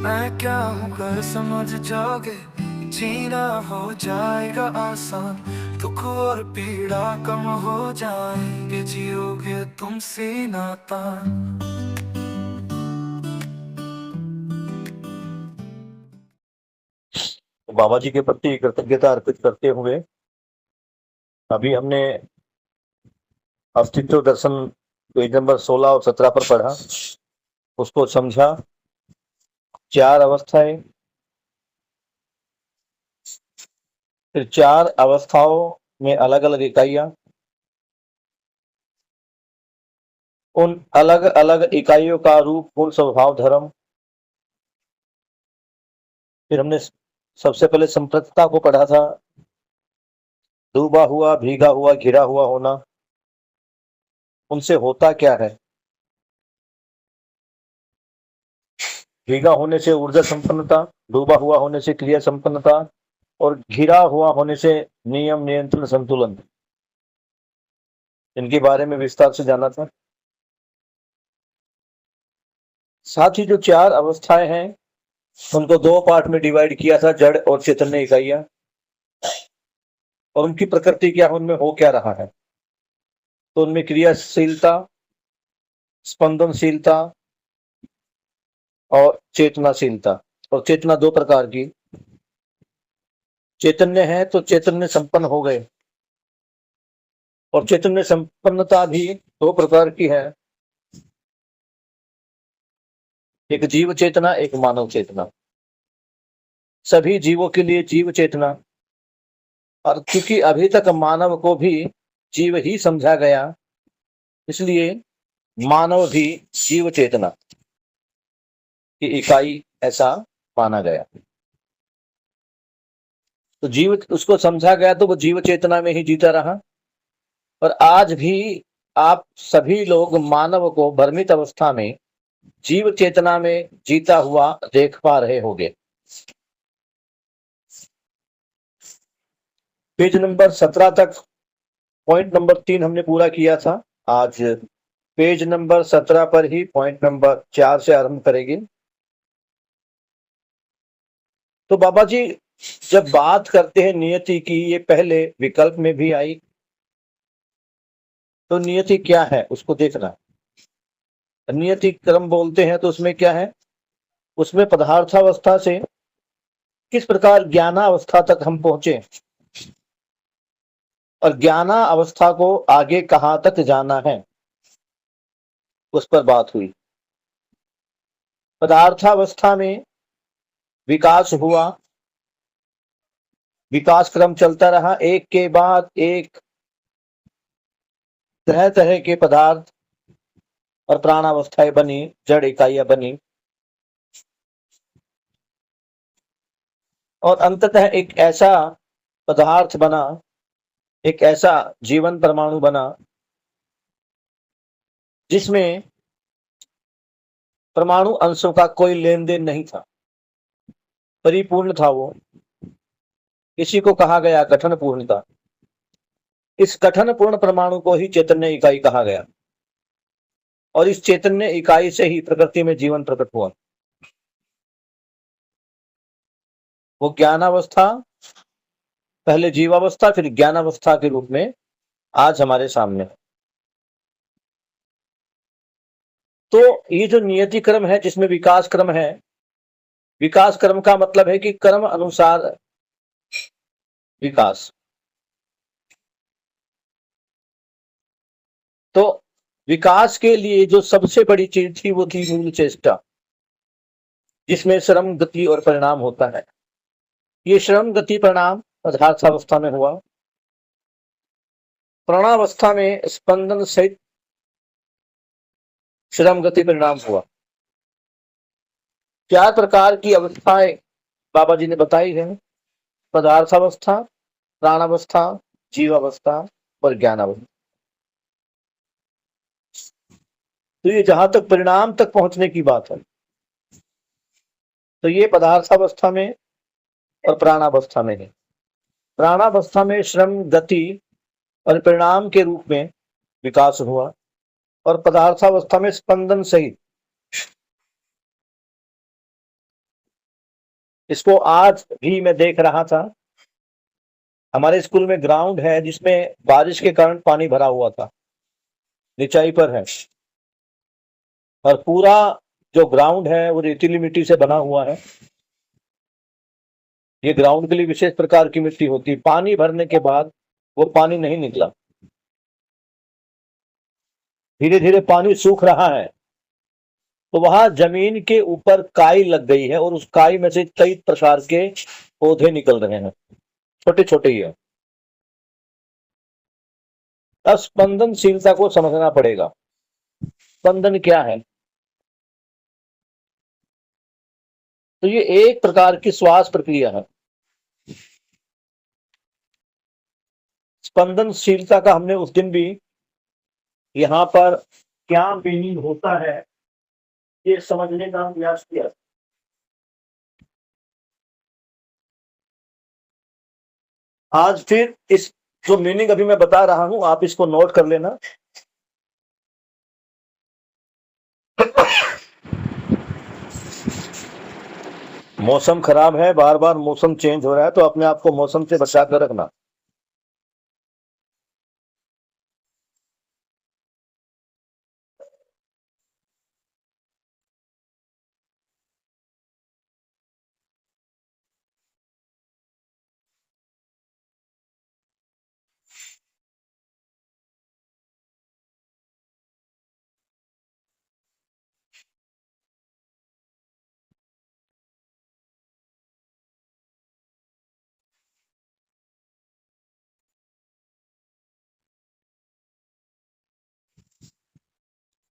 मैं क्या हूँ कर समझ जाओगे, जीना हो जाएगा आसान, दुख और पीड़ा कम हो जाएंगे, जियोगे तुम सीना तान। तो बाबा जी के प्रति कृतज्ञता अर्पित करते हुए अभी हमने अस्तित्व दर्शन पेज नंबर 16 और 17 पर पढ़ा, उसको समझा। चार अवस्थाएं, फिर चार अवस्थाओं में अलग अलग इकाइयां, उन अलग अलग इकाइयों का रूप, गुण, स्वभाव, धर्म। फिर हमने सबसे पहले संप्रदायता को पढ़ा था, डूबा हुआ, भीगा हुआ, घिरा हुआ होना, उनसे होता क्या है। भीगा होने से ऊर्जा संपन्नता, डूबा हुआ होने से क्रिया संपन्नता, और घिरा हुआ होने से नियम, नियंत्रण, संतुलन। इनके बारे में विस्तार से जाना था। साथ ही जो चार अवस्थाएं हैं उनको दो पार्ट में डिवाइड किया था, जड़ और चैतन्य इकाइयां, और उनकी प्रकृति क्या है, उनमें हो क्या रहा है। तो उनमें क्रियाशीलता, स्पंदनशीलता और चेतनाशीलता। और चेतना दो प्रकार की, चैतन्य है तो चैतन्य संपन्न हो गए, और चैतन्य संपन्नता भी दो प्रकार की है, एक जीव चेतना, एक मानव चेतना। सभी जीवों के लिए जीव चेतना, और क्योंकि अभी तक मानव को भी जीव ही समझा गया, इसलिए मानव भी जीव चेतना की इकाई ऐसा माना गया। तो जीव उसको समझा गया तो वो जीव चेतना में ही जीता रहा। और आज भी आप सभी लोग मानव को भ्रमित अवस्था में जीव चेतना में जीता हुआ देख पा रहे होंगे। पेज नंबर 17 तक पॉइंट नंबर 3 हमने पूरा किया था। आज पेज नंबर 17 पर ही पॉइंट नंबर 4 से आरंभ करेंगे। तो बाबा जी जब बात करते हैं नियति की, ये पहले विकल्प में भी आई, तो नियति क्या है उसको देखना। नियति क्रम बोलते हैं तो उसमें क्या है, उसमें पदार्थावस्था से किस प्रकार ज्ञानावस्था तक हम पहुंचे, और ज्ञानावस्था को आगे कहां तक जाना है, उस पर बात हुई। पदार्थावस्था में विकास हुआ, विकास क्रम चलता रहा, एक के बाद एक तरह तरह के पदार्थ और प्राणावस्थाएं बनी, जड़ इकाइयां बनी, और अंततः एक ऐसा पदार्थ बना, एक ऐसा जीवन परमाणु बना जिसमें परमाणु अंशों का कोई लेन देन नहीं था, परिपूर्ण था वो। इसी को कहा गया गठन पूर्णता। इस गठन पूर्ण परमाणु को ही चैतन्य इकाई कहा गया, और इस चैतन्य इकाई से ही प्रकृति में जीवन प्रकट हुआ। वो ज्ञानावस्था, पहले जीवावस्था फिर ज्ञानावस्था के रूप में आज हमारे सामने। तो ये जो नियति क्रम है जिसमें विकास क्रम है, विकास क्रम का मतलब है कि क्रम अनुसार विकास। तो विकास के लिए जो सबसे बड़ी चीज थी वो थी मूल चेष्टा, जिसमें श्रम, गति और परिणाम होता है। ये श्रम, गति, परिणाम पदार्थावस्था में हुआ। प्राणावस्था में स्पंदन सहित श्रम, गति, परिणाम हुआ। चार प्रकार की अवस्थाएं बाबा जी ने बताई है, पदार्थावस्था, प्राणावस्था, जीवावस्था और ज्ञानावस्था। तो ये जहां तक परिणाम तक पहुंचने की बात है, तो ये पदार्थावस्था में और प्राणावस्था में है। प्राणावस्था में श्रम, गति और परिणाम के रूप में विकास हुआ, और पदार्थावस्था में स्पंदन सहित इसको आज भी मैं देख रहा था। हमारे स्कूल में ग्राउंड है जिसमें बारिश के कारण पानी भरा हुआ था, निचाई पर है, और पूरा जो ग्राउंड है वो रेतीली मिट्टी से बना हुआ है। ये ग्राउंड के लिए विशेष प्रकार की मिट्टी होती है। पानी भरने के बाद वो पानी नहीं निकला, धीरे धीरे पानी सूख रहा है, तो वहां जमीन के ऊपर काई लग गई है और उस काई में से कई प्रकार के पौधे निकल रहे हैं, छोटे छोटे ही है। अब स्पंदनशीलता को समझना पड़ेगा। स्पंदन क्या है? तो ये एक प्रकार की श्वास प्रक्रिया है। स्पंदनशीलता का हमने उस दिन भी यहां पर क्या मीनिंग होता है ये समझने का प्रयास किया। आज फिर इस जो मीनिंग अभी मैं बता रहा हूं आप इसको नोट कर लेना। मौसम खराब है, बार बार मौसम चेंज हो रहा है, तो अपने आप को मौसम से बचा कर रखना।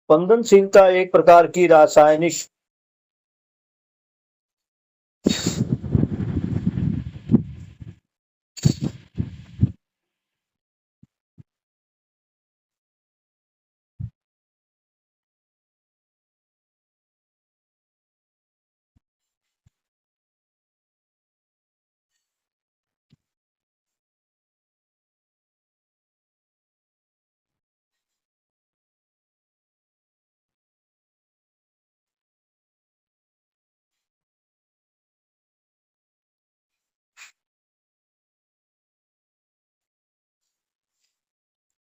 स्पंदनशीलता एक प्रकार की रासायनिक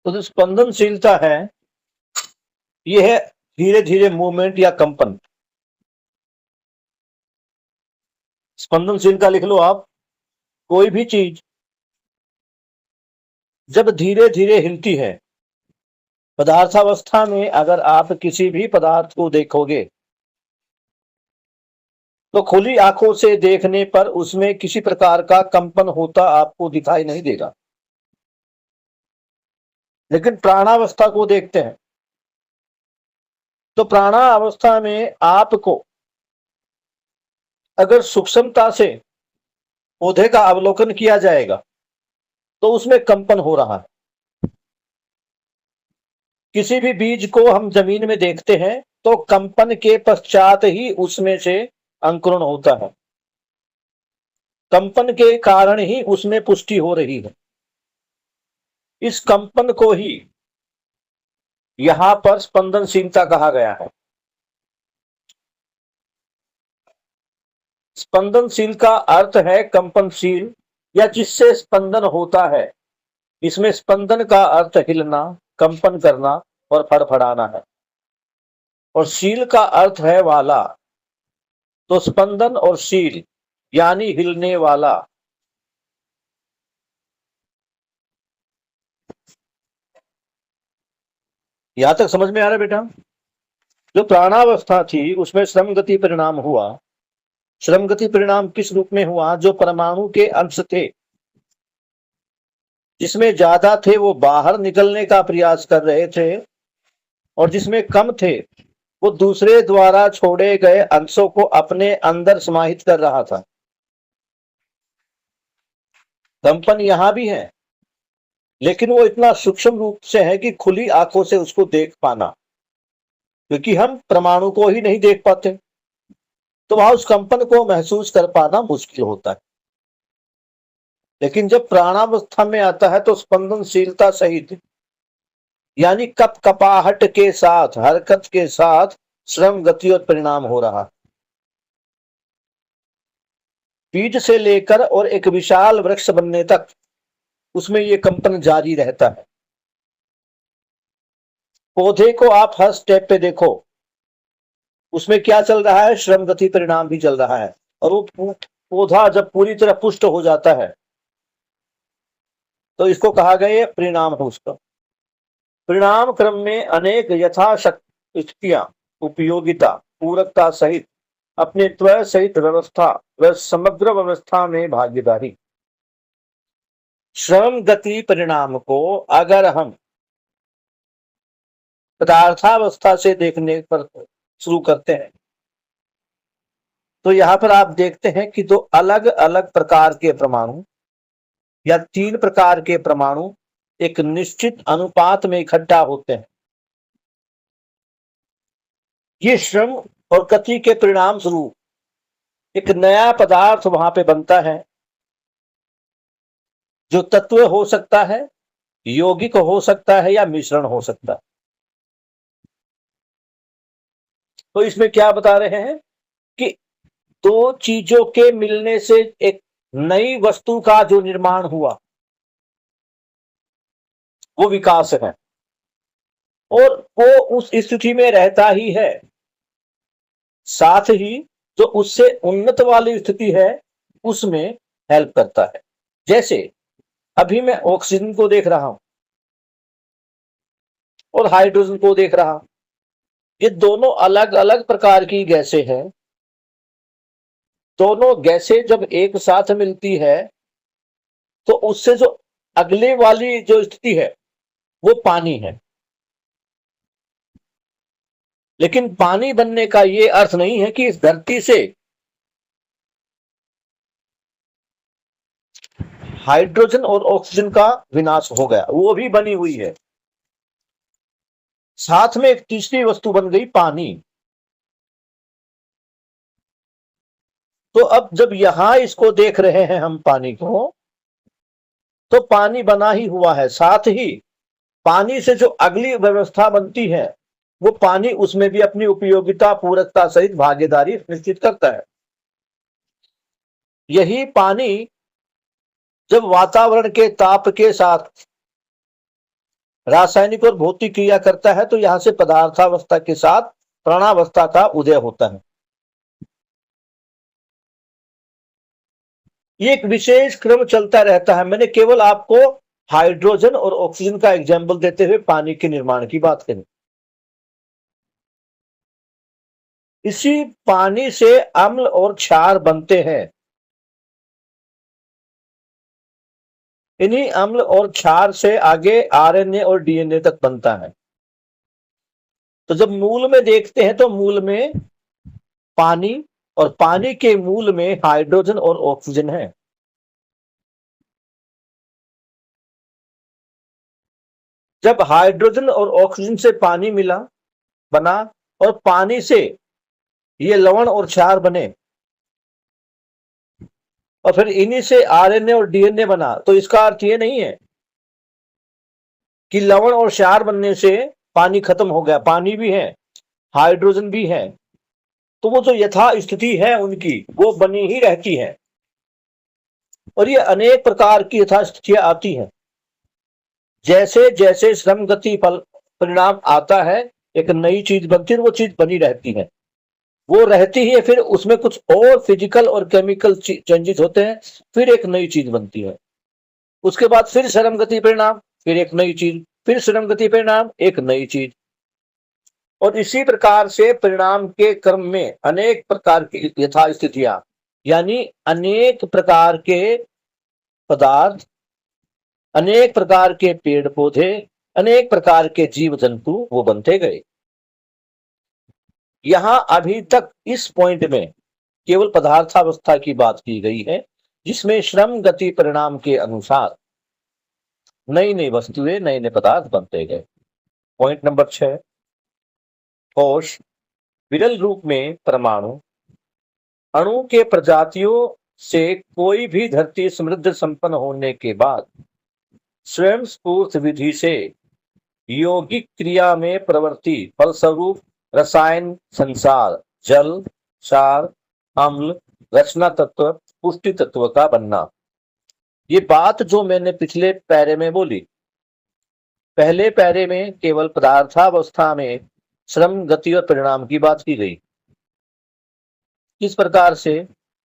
तो जो स्पंदनशीलता है ये है धीरे धीरे मूवमेंट या कंपन। स्पंदनशीलता लिख लो आप। कोई भी चीज जब धीरे धीरे हिलती है, पदार्थावस्था में अगर आप किसी भी पदार्थ को देखोगे तो खुली आंखों से देखने पर उसमें किसी प्रकार का कंपन होता आपको दिखाई नहीं देगा। लेकिन प्राणावस्था को देखते हैं तो प्राणावस्था में आपको अगर सूक्ष्मता से पौधे का अवलोकन किया जाएगा तो उसमें कंपन हो रहा है। किसी भी बीज को हम जमीन में देखते हैं तो कंपन के पश्चात ही उसमें से अंकुरण होता है, कंपन के कारण ही उसमें पुष्टि हो रही है। इस कंपन को ही यहां पर स्पंदनशीलता कहा गया है। स्पंदनशील का अर्थ है कंपनशील या जिससे स्पंदन होता है। इसमें स्पंदन का अर्थ हिलना, कंपन करना और फड़फड़ाना है, और शील का अर्थ है वाला। तो स्पंदन और शील यानी हिलने वाला। यहां तक समझ में आ रहा है बेटा? जो प्राणावस्था थी उसमें श्रम गति परिणाम हुआ। श्रम गति परिणाम किस रूप में हुआ? जो परमाणु के अंश थे, जिसमें ज्यादा थे वो बाहर निकलने का प्रयास कर रहे थे, और जिसमें कम थे वो दूसरे द्वारा छोड़े गए अंशों को अपने अंदर समाहित कर रहा था। कंपन यहां भी है, लेकिन वो इतना सूक्ष्म रूप से है कि खुली आंखों से उसको देख पाना, क्योंकि हम परमाणु को ही नहीं देख पाते, तो वहां उस कंपन को महसूस कर पाना मुश्किल होता है। लेकिन जब प्राणावस्था में आता है तो स्पंदनशीलता सहित यानी कप कपाहट के साथ, हरकत के साथ श्रम गति और परिणाम हो रहा है। बीज से लेकर और एक विशाल वृक्ष बनने तक उसमें ये कंपन जारी रहता है। पौधे को आप हर स्टेप पे देखो, उसमें क्या चल रहा है, श्रम गति परिणाम भी चल रहा है। और वो पौधा जब पूरी तरह पुष्ट हो जाता है तो इसको कहा गया ये परिणाम है उसका। परिणाम क्रम में अनेक यथाशक्ति स्थितियां, उपयोगिता, पूरकता सहित अपने त्वय सहित व्यवस्था व समग्र व्यवस्था में भागीदारी। श्रम गति परिणाम को अगर हम पदार्थावस्था से देखने पर शुरू करते हैं तो यहां पर आप देखते हैं कि दो अलग अलग प्रकार के परमाणु या तीन प्रकार के परमाणु एक निश्चित अनुपात में इकट्ठा होते हैं। ये श्रम और गति के परिणाम स्वरूप एक नया पदार्थ वहां पे बनता है, जो तत्व हो सकता है, यौगिक हो सकता है या मिश्रण हो सकता है। तो इसमें क्या बता रहे हैं कि दो चीजों के मिलने से एक नई वस्तु का जो निर्माण हुआ वो विकास है, और वो उस स्थिति में रहता ही है। साथ ही जो उससे उन्नत वाली स्थिति है उसमें हेल्प करता है। जैसे अभी मैं ऑक्सीजन को देख रहा हूं और हाइड्रोजन को देख रहा हूं, ये दोनों अलग अलग प्रकार की गैसें हैं। दोनों गैसें जब एक साथ मिलती है तो उससे जो अगले वाली जो स्थिति है वो पानी है। लेकिन पानी बनने का ये अर्थ नहीं है कि इस धरती से हाइड्रोजन और ऑक्सीजन का विनाश हो गया, वो भी बनी हुई है। साथ में एक तीसरी वस्तु बन गई, पानी। तो अब जब यहां इसको देख रहे हैं हम पानी को, तो पानी बना ही हुआ है। साथ ही पानी से जो अगली व्यवस्था बनती है वो पानी उसमें भी अपनी उपयोगिता, पूरकता सहित भागीदारी निश्चित करता है। यही पानी जब वातावरण के ताप के साथ रासायनिक और भौतिक क्रिया करता है तो यहां से पदार्थावस्था के साथ प्राणावस्था का उदय होता है। ये एक विशेष क्रम चलता रहता है। मैंने केवल आपको हाइड्रोजन और ऑक्सीजन का एग्जाम्पल देते हुए पानी के निर्माण की बात करी। इसी पानी से अम्ल और क्षार बनते हैं। इन्हीं अम्ल और क्षार से आगे आरएनए और डीएनए तक बनता है। तो जब मूल में देखते हैं तो मूल में पानी और पानी के मूल में हाइड्रोजन और ऑक्सीजन है। जब हाइड्रोजन और ऑक्सीजन से पानी मिला, बना, और पानी से ये लवण और क्षार बने, और फिर इन्हीं से आरएनए और डीएनए बना, तो इसका अर्थ ये नहीं है कि लवण और क्षार बनने से पानी खत्म हो गया। पानी भी है, हाइड्रोजन भी है, तो वो जो यथा स्थिति है उनकी वो बनी ही रहती है। और ये अनेक प्रकार की यथा स्थितियां आती हैं। जैसे जैसे श्रम गति फल परिणाम आता है एक नई चीज बनती है, वो चीज बनी रहती है, वो रहती ही है। फिर उसमें कुछ और फिजिकल और केमिकल चेंजेस होते हैं, फिर एक नई चीज बनती है। उसके बाद फिर श्रम गति परिणाम, फिर एक नई चीज, फिर श्रम गति परिणाम, एक नई चीज। और इसी प्रकार से परिणाम के क्रम में अनेक प्रकार की यथा स्थितियां, यानी अनेक प्रकार के पदार्थ, अनेक प्रकार के पेड़ पौधे, अनेक प्रकार के जीव जंतु वो बनते गए। यहां अभी तक इस पॉइंट में केवल पदार्थावस्था की बात की गई है, जिसमें श्रम गति परिणाम के अनुसार नई नई वस्तुएं, नए नए पदार्थ बनते गए। पॉइंट नंबर 6, कोश विरल रूप में परमाणु अणु के प्रजातियों से कोई भी धरती समृद्ध संपन्न होने के बाद स्वयं स्फूर्त विधि से यौगिक क्रिया में प्रवृत्ति फलस्वरूप रसायन संसार, जल, क्षार, अम्ल, रचना तत्व पुष्टि तत्व का बनना। ये बात जो मैंने पिछले पैरे में बोली, पहले पैरे में केवल पदार्थावस्था में श्रम, गति और परिणाम की बात की गई। इस प्रकार से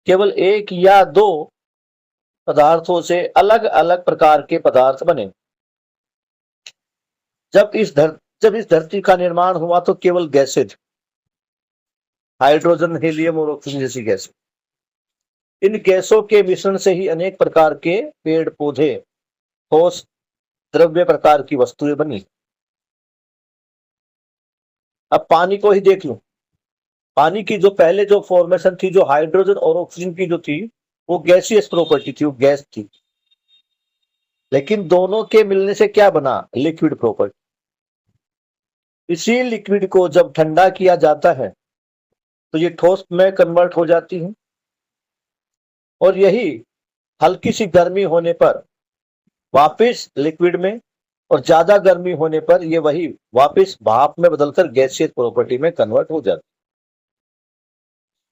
केवल एक या दो पदार्थों से अलग अलग प्रकार के पदार्थ बने। जब इस धरती का निर्माण हुआ तो केवल गैसें थी, हाइड्रोजन, हीलियम और ऑक्सीजन जैसी गैसें। इन गैसों के मिश्रण से ही अनेक प्रकार के पेड़ पौधे, ठोस द्रव्य प्रकार की वस्तुएं बनी। अब पानी को ही देख लो। पानी की जो पहले जो फॉर्मेशन थी, जो हाइड्रोजन और ऑक्सीजन की जो थी, वो गैसियस प्रॉपर्टी थी, वो गैस थी। लेकिन दोनों के मिलने से क्या बना? Liquid property. इसी लिक्विड को जब ठंडा किया जाता है तो ये ठोस में कन्वर्ट हो जाती है, और यही हल्की सी गर्मी होने पर वापस लिक्विड में, और ज्यादा गर्मी होने पर ये वही वापस भाप में बदलकर गैसियस प्रॉपर्टी में कन्वर्ट हो जाती।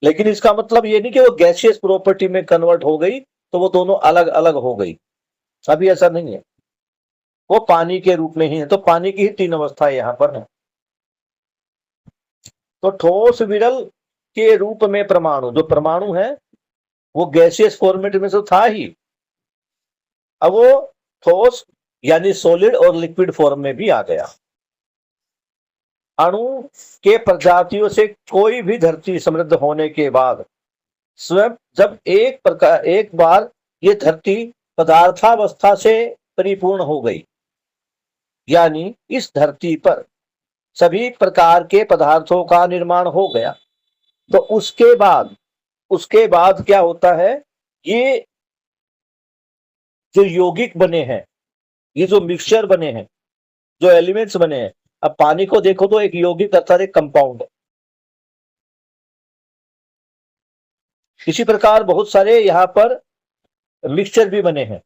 लेकिन इसका मतलब ये नहीं कि वो गैसियस प्रॉपर्टी में कन्वर्ट हो गई तो वो दोनों अलग अलग हो गई। अभी ऐसा नहीं है, वो पानी के रूप में ही है। तो पानी की ही तीन अवस्थाएं यहां पर है। तो ठोस, विरल के रूप में परमाणु, जो परमाणु है वो गैसियस फॉर्मेट में तो था ही, अब वो ठोस यानी सॉलिड और लिक्विड फॉर्म में भी आ गया। अणु के प्रजातियों से कोई भी धरती समृद्ध होने के बाद स्वयं जब एक बार ये धरती पदार्थावस्था से परिपूर्ण हो गई, यानी इस धरती पर सभी प्रकार के पदार्थों का निर्माण हो गया, तो उसके बाद क्या होता है? ये जो यौगिक बने हैं, ये जो मिक्सचर बने हैं, जो एलिमेंट्स बने हैं, अब पानी को देखो तो एक यौगिक अर्थात एक कंपाउंड है। इसी प्रकार बहुत सारे यहां पर मिक्सचर भी बने हैं,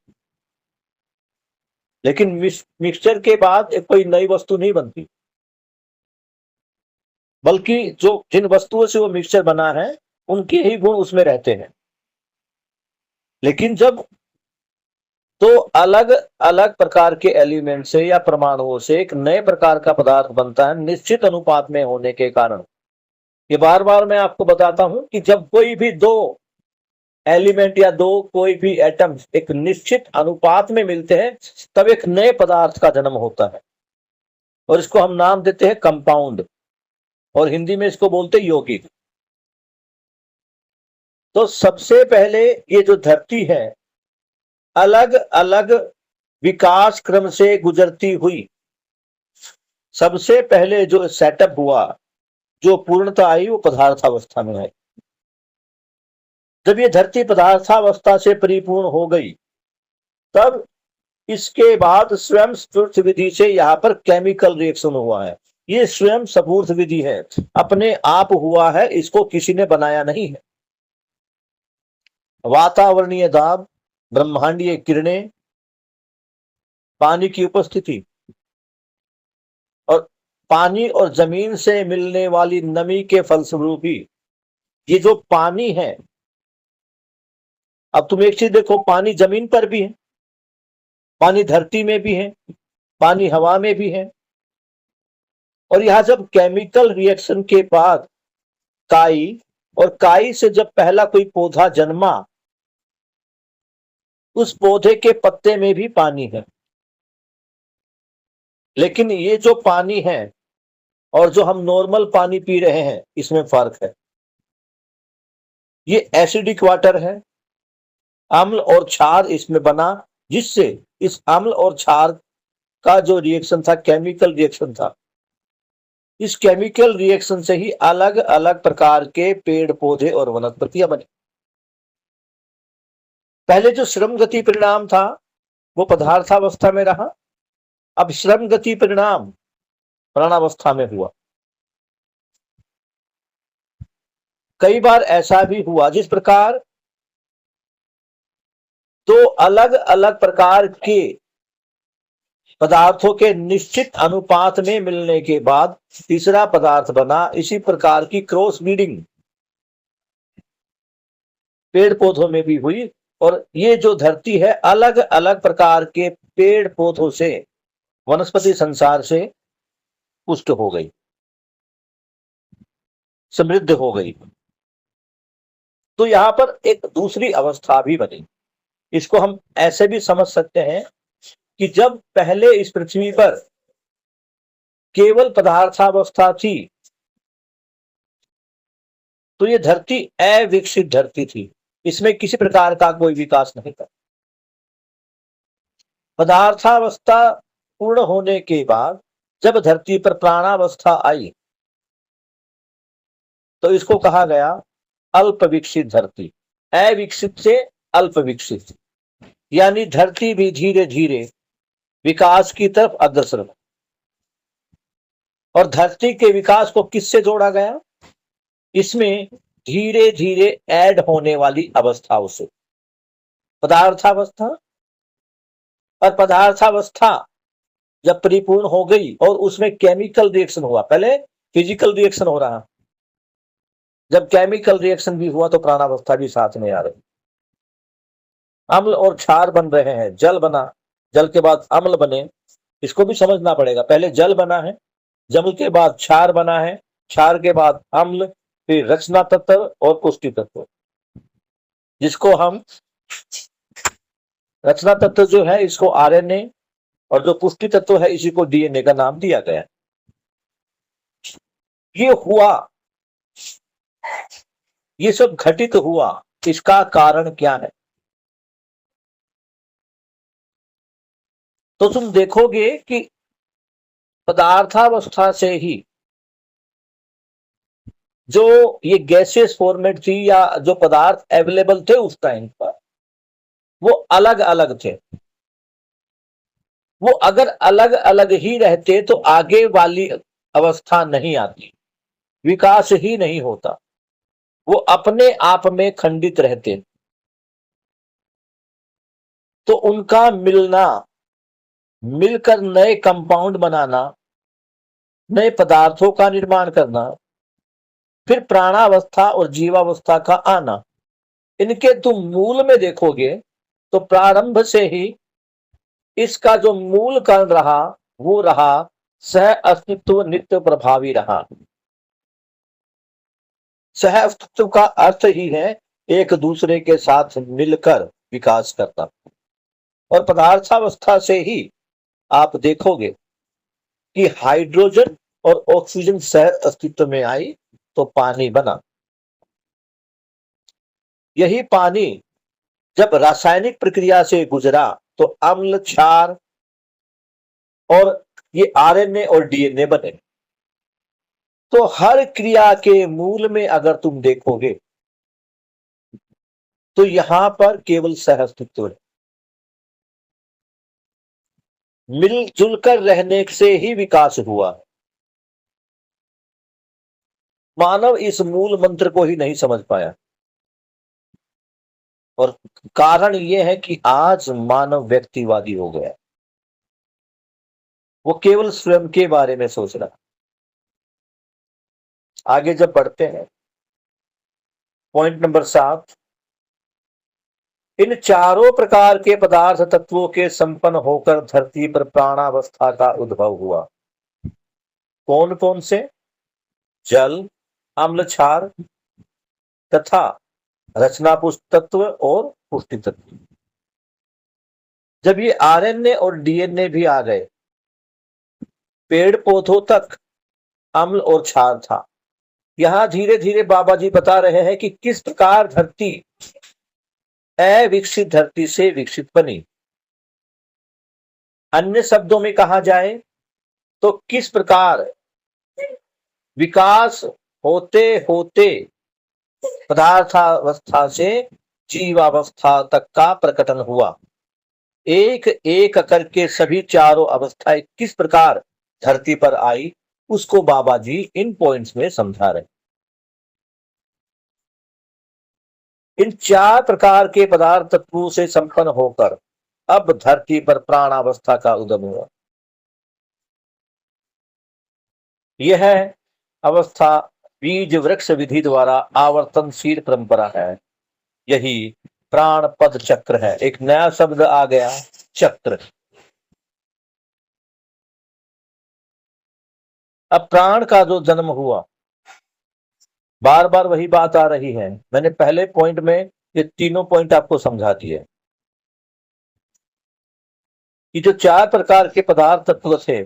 लेकिन मिक्सचर के बाद एक कोई नई वस्तु नहीं बनती, बल्कि जो जिन वस्तुओं से वो मिक्सचर बना है उनके ही गुण उसमें रहते हैं। लेकिन जब तो अलग अलग प्रकार के एलिमेंट से या परमाणुओं से एक नए प्रकार का पदार्थ बनता है, निश्चित अनुपात में होने के कारण। ये बार बार मैं आपको बताता हूं कि जब कोई भी दो एलिमेंट या दो कोई भी एटम एक निश्चित अनुपात में मिलते हैं, तब एक नए पदार्थ का जन्म होता है, और इसको हम नाम देते हैं कंपाउंड, और हिंदी में इसको बोलते हैं यौगिक। तो सबसे पहले ये जो धरती है अलग अलग विकास क्रम से गुजरती हुई, सबसे पहले जो सेटअप हुआ, जो पूर्णता आई, वो पदार्थावस्था में आई। जब ये धरती पदार्थावस्था से परिपूर्ण हो गई, तब इसके बाद स्वयं स्फूर्त विधि से यहाँ पर केमिकल रिएक्शन हुआ है। ये स्वयं स्फूर्त विधि है, अपने आप हुआ है, इसको किसी ने बनाया नहीं है। वातावरणीय दाब, ब्रह्मांडीय किरणें, पानी की उपस्थिति, और पानी और जमीन से मिलने वाली नमी के फलस्वरूप ही ये जो पानी है, अब तुम एक चीज देखो, पानी जमीन पर भी है, पानी धरती में भी है, पानी हवा में भी है, और यहां जब केमिकल रिएक्शन के बाद काई, और काई से जब पहला कोई पौधा जन्मा, उस पौधे के पत्ते में भी पानी है। लेकिन ये जो पानी है और जो हम नॉर्मल पानी पी रहे हैं, इसमें फर्क है। ये एसिडिक वाटर है, अम्ल और क्षार इसमें बना, जिससे इस अम्ल और क्षार का जो रिएक्शन था, केमिकल रिएक्शन था, इस केमिकल रिएक्शन से ही अलग अलग प्रकार के पेड़ पौधे और वनस्पतियां बनी। पहले जो श्रम गति परिणाम था वो पदार्थावस्था में रहा, अब श्रम गति परिणाम प्राणावस्था में हुआ। कई बार ऐसा भी हुआ जिस प्रकार दो अलग अलग प्रकार के पदार्थों के निश्चित अनुपात में मिलने के बाद तीसरा पदार्थ बना। इसी प्रकार की क्रॉस ब्रीडिंग पेड़ पौधों में भी हुई। और ये जो धरती है अलग अलग प्रकार के पेड़ पौधों से, वनस्पति संसार से पुष्ट हो गई, समृद्ध हो गई। तो यहां पर एक दूसरी अवस्था भी बनी। इसको हम ऐसे भी समझ सकते हैं कि जब पहले इस पृथ्वी पर केवल पदार्थावस्था थी, तो ये धरती अविकसित धरती थी, इसमें किसी प्रकार का कोई विकास नहीं था। पदार्थावस्था पूर्ण होने के बाद जब धरती पर प्राणावस्था आई, तो इसको कहा गया अल्प विकसित धरती। अविकसित से अल्प विकसित, यानी धरती भी धीरे धीरे विकास की तरफ अग्रसर है। और धरती के विकास को किससे जोड़ा गया? इसमें धीरे धीरे ऐड होने वाली अवस्थाओं से, पदार्थावस्था। और पदार्थावस्था जब परिपूर्ण हो गई और उसमें केमिकल रिएक्शन हुआ, पहले फिजिकल रिएक्शन हो रहा, जब केमिकल रिएक्शन भी हुआ तो प्राणावस्था भी साथ में आ रही। अम्ल और क्षार बन रहे हैं, जल बना, जल के बाद अम्ल बने, इसको भी समझना पड़ेगा। पहले जल बना है, जल के बाद क्षार बना है, क्षार के बाद अम्ल, फिर रचना तत्व और पुष्टि तत्व, जिसको हम रचना तत्व जो है इसको आरएनए, और जो पुष्टि तत्व है इसी को डीएनए का नाम दिया गया। ये हुआ, ये सब घटित हुआ, इसका कारण क्या है? तो तुम देखोगे कि पदार्थावस्था से ही जो ये गैसेस फॉर्मेट थी या जो पदार्थ अवेलेबल थे उस टाइम पर, वो अलग अलग थे। वो अगर अलग अलग ही रहते तो आगे वाली अवस्था नहीं आती, विकास ही नहीं होता, वो अपने आप में खंडित रहते। तो उनका मिलना, मिलकर नए कंपाउंड बनाना, नए पदार्थों का निर्माण करना, फिर प्राणावस्था और जीवावस्था का आना, इनके तुम मूल में देखोगे तो प्रारंभ से ही इसका जो मूल कारण रहा वो रहा सह अस्तित्व नित्य प्रभावी रहा। सह अस्तित्व का अर्थ ही है एक दूसरे के साथ मिलकर विकास करना। और पदार्थावस्था से ही आप देखोगे कि हाइड्रोजन और ऑक्सीजन सह अस्तित्व में आई तो पानी बना। यही पानी जब रासायनिक प्रक्रिया से गुजरा तो अम्ल, क्षार और ये आरएनए और डीएनए बने। तो हर क्रिया के मूल में अगर तुम देखोगे तो यहां पर केवल सह अस्तित्व है। मिलजुल कर रहने से ही विकास हुआ। मानव इस मूल मंत्र को ही नहीं समझ पाया, और कारण यह है कि आज मानव व्यक्तिवादी हो गया, वो केवल स्वयं के बारे में सोच रहा। आगे जब बढ़ते हैं, पॉइंट नंबर 7, इन चारों प्रकार के पदार्थ तत्वों के संपन्न होकर धरती पर प्राणावस्था का उद्भव हुआ। कौन कौन से? जल, अम्ल, क्षार तथा रचना तत्व और पुष्टि तत्व। जब ये आरएनए और डीएनए भी आ गए, पेड़ पौधों तक अम्ल और क्षार था। यहां धीरे धीरे बाबा जी बता रहे हैं कि किस प्रकार धरती अविकसित धरती से विकसित बनी। अन्य शब्दों में कहा जाए तो किस प्रकार विकास होते होते पदार्थावस्था से जीवावस्था तक का प्रकटन हुआ। एक एक करके सभी चारों अवस्थाएं किस प्रकार धरती पर आई, उसको बाबा जी इन पॉइंट्स में समझा रहे। इन 4 प्रकार के पदार्थ तत्वों से संपन्न होकर अब धरती पर प्राणावस्था का उदय हुआ। यह अवस्था बीज वृक्ष विधि द्वारा आवर्तनशील परंपरा है। यही प्राण पद चक्र है। एक नया शब्द आ गया, चक्र। अब प्राण का जो जन्म हुआ, बार बार वही बात आ रही है। मैंने पहले पॉइंट में ये तीनों पॉइंट आपको समझा दिए कि जो 4 प्रकार के पदार्थ तत्व थे,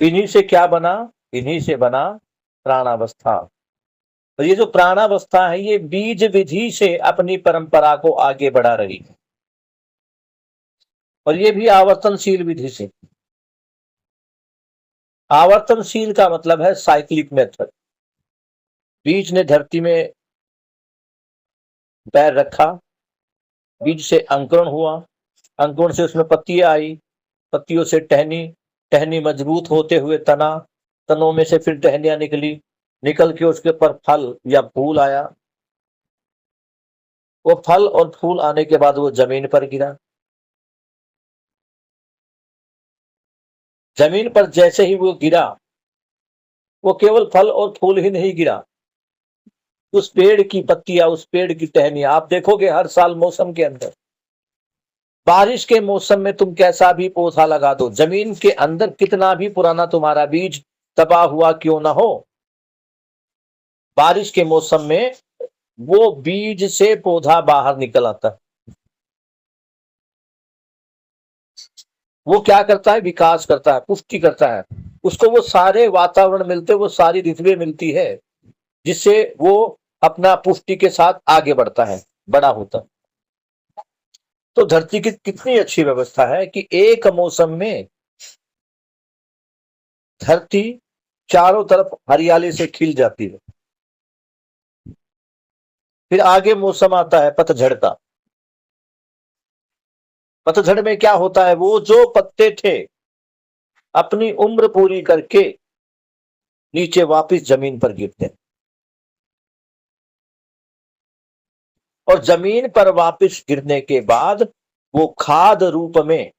इन्हीं से क्या बना? इन्हीं से बना प्राणावस्था। और ये जो प्राणावस्था है, ये बीज विधि से अपनी परंपरा को आगे बढ़ा रही है, और ये भी आवर्तनशील विधि से। आवर्तनशील का मतलब है साइक्लिक मेथड। बीज ने धरती में पैर रखा, बीज से अंकुरण हुआ, अंकुरण से उसमें पत्तियां आई, पत्तियों से टहनी, टहनी मजबूत होते हुए तना, तनों में से फिर टहनियां निकली, निकल के उसके ऊपर फल या फूल आया। वो फल और फूल आने के बाद वो जमीन पर गिरा। जमीन पर जैसे ही वो गिरा, वो केवल फल और फूल ही नहीं गिरा, उस पेड़ की पत्तियां, उस पेड़ की टहनियां। आप देखोगे हर साल मौसम के अंदर, बारिश के मौसम में तुम कैसा भी पौधा लगा दो, जमीन के अंदर कितना भी पुराना तुम्हारा बीज दबा हुआ क्यों ना हो, बारिश के मौसम में वो बीज से पौधा बाहर निकल आता है। वो क्या करता है? विकास करता है, पुष्टि करता है। उसको वो सारे वातावरण मिलते, वो सारी ऋतुएं मिलती है, जिससे वो अपना पुष्टि के साथ आगे बढ़ता है, बड़ा होता है। तो धरती की कितनी अच्छी व्यवस्था है कि एक मौसम में धरती चारों तरफ हरियाली से खिल जाती है। फिर आगे मौसम आता है पतझड़ का। पतझड़ में क्या होता है? वो जो पत्ते थे अपनी उम्र पूरी करके नीचे वापस जमीन पर गिरते हैं, और जमीन पर वापस गिरने के बाद वो खाद रूप में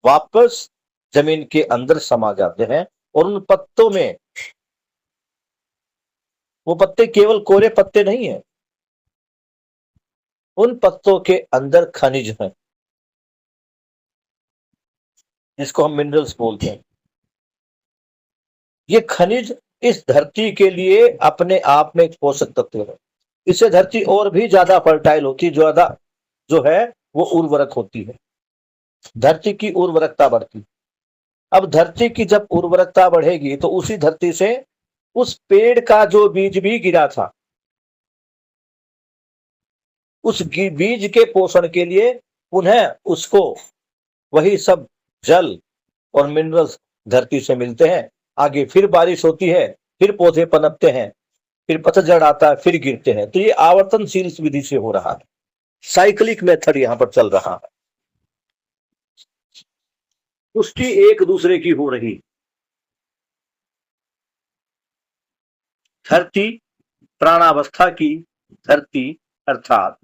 वापस जमीन के अंदर समा जाते हैं। और उन पत्तों में, वो पत्ते केवल कोरे पत्ते नहीं है, उन पत्तों के अंदर खनिज है, जिसको हम मिनरल्स बोलते हैं। ये खनिज इस धरती के लिए अपने आप में एक पोषक तत्व है। इससे धरती और भी ज्यादा फर्टाइल होती, ज्यादा जो है वो उर्वरक होती है, धरती की उर्वरकता बढ़ती। अब धरती की जब उर्वरकता बढ़ेगी तो उसी धरती से उस पेड़ का जो बीज भी गिरा था, उस बीज के पोषण के लिए पुनः उसको वही सब जल और मिनरल्स धरती से मिलते हैं। आगे फिर बारिश होती है, फिर पौधे पनपते हैं, फिर पतझड़ आता है, फिर गिरते हैं। तो ये आवर्तनशील विधि से हो रहा है, साइक्लिक मेथड यहां पर चल रहा है। पुष्टि एक दूसरे की हो रही। धरती प्राणावस्था की, धरती अर्थात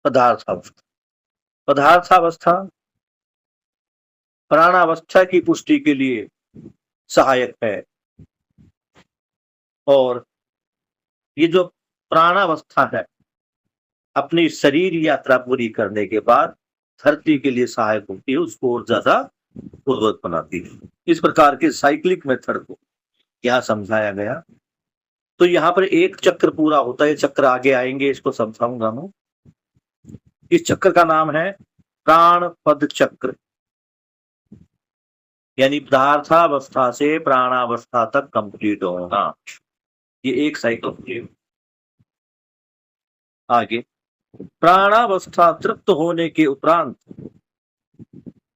पदार्थावस्था, पदार्थावस्था प्राणावस्था की पुष्टि के लिए सहायक है। और ये जो प्राणावस्था है, अपनी शरीर यात्रा पूरी करने के बाद धरती के लिए सहायक होती है, उसको और ज्यादा उर्वरक बनाती है। इस प्रकार के साइक्लिक मेथड को क्या समझाया गया। तो यहाँ पर एक चक्र पूरा होता है, चक्र आगे आएंगे, इसको समझाऊंगा मैं। इस चक्र का नाम है प्राण पद चक्र, यानी पदार्थावस्था से प्राणावस्था तक कंप्लीट होना, ये एक साइकिल। आगे प्राणावस्था तृप्त होने के उपरांत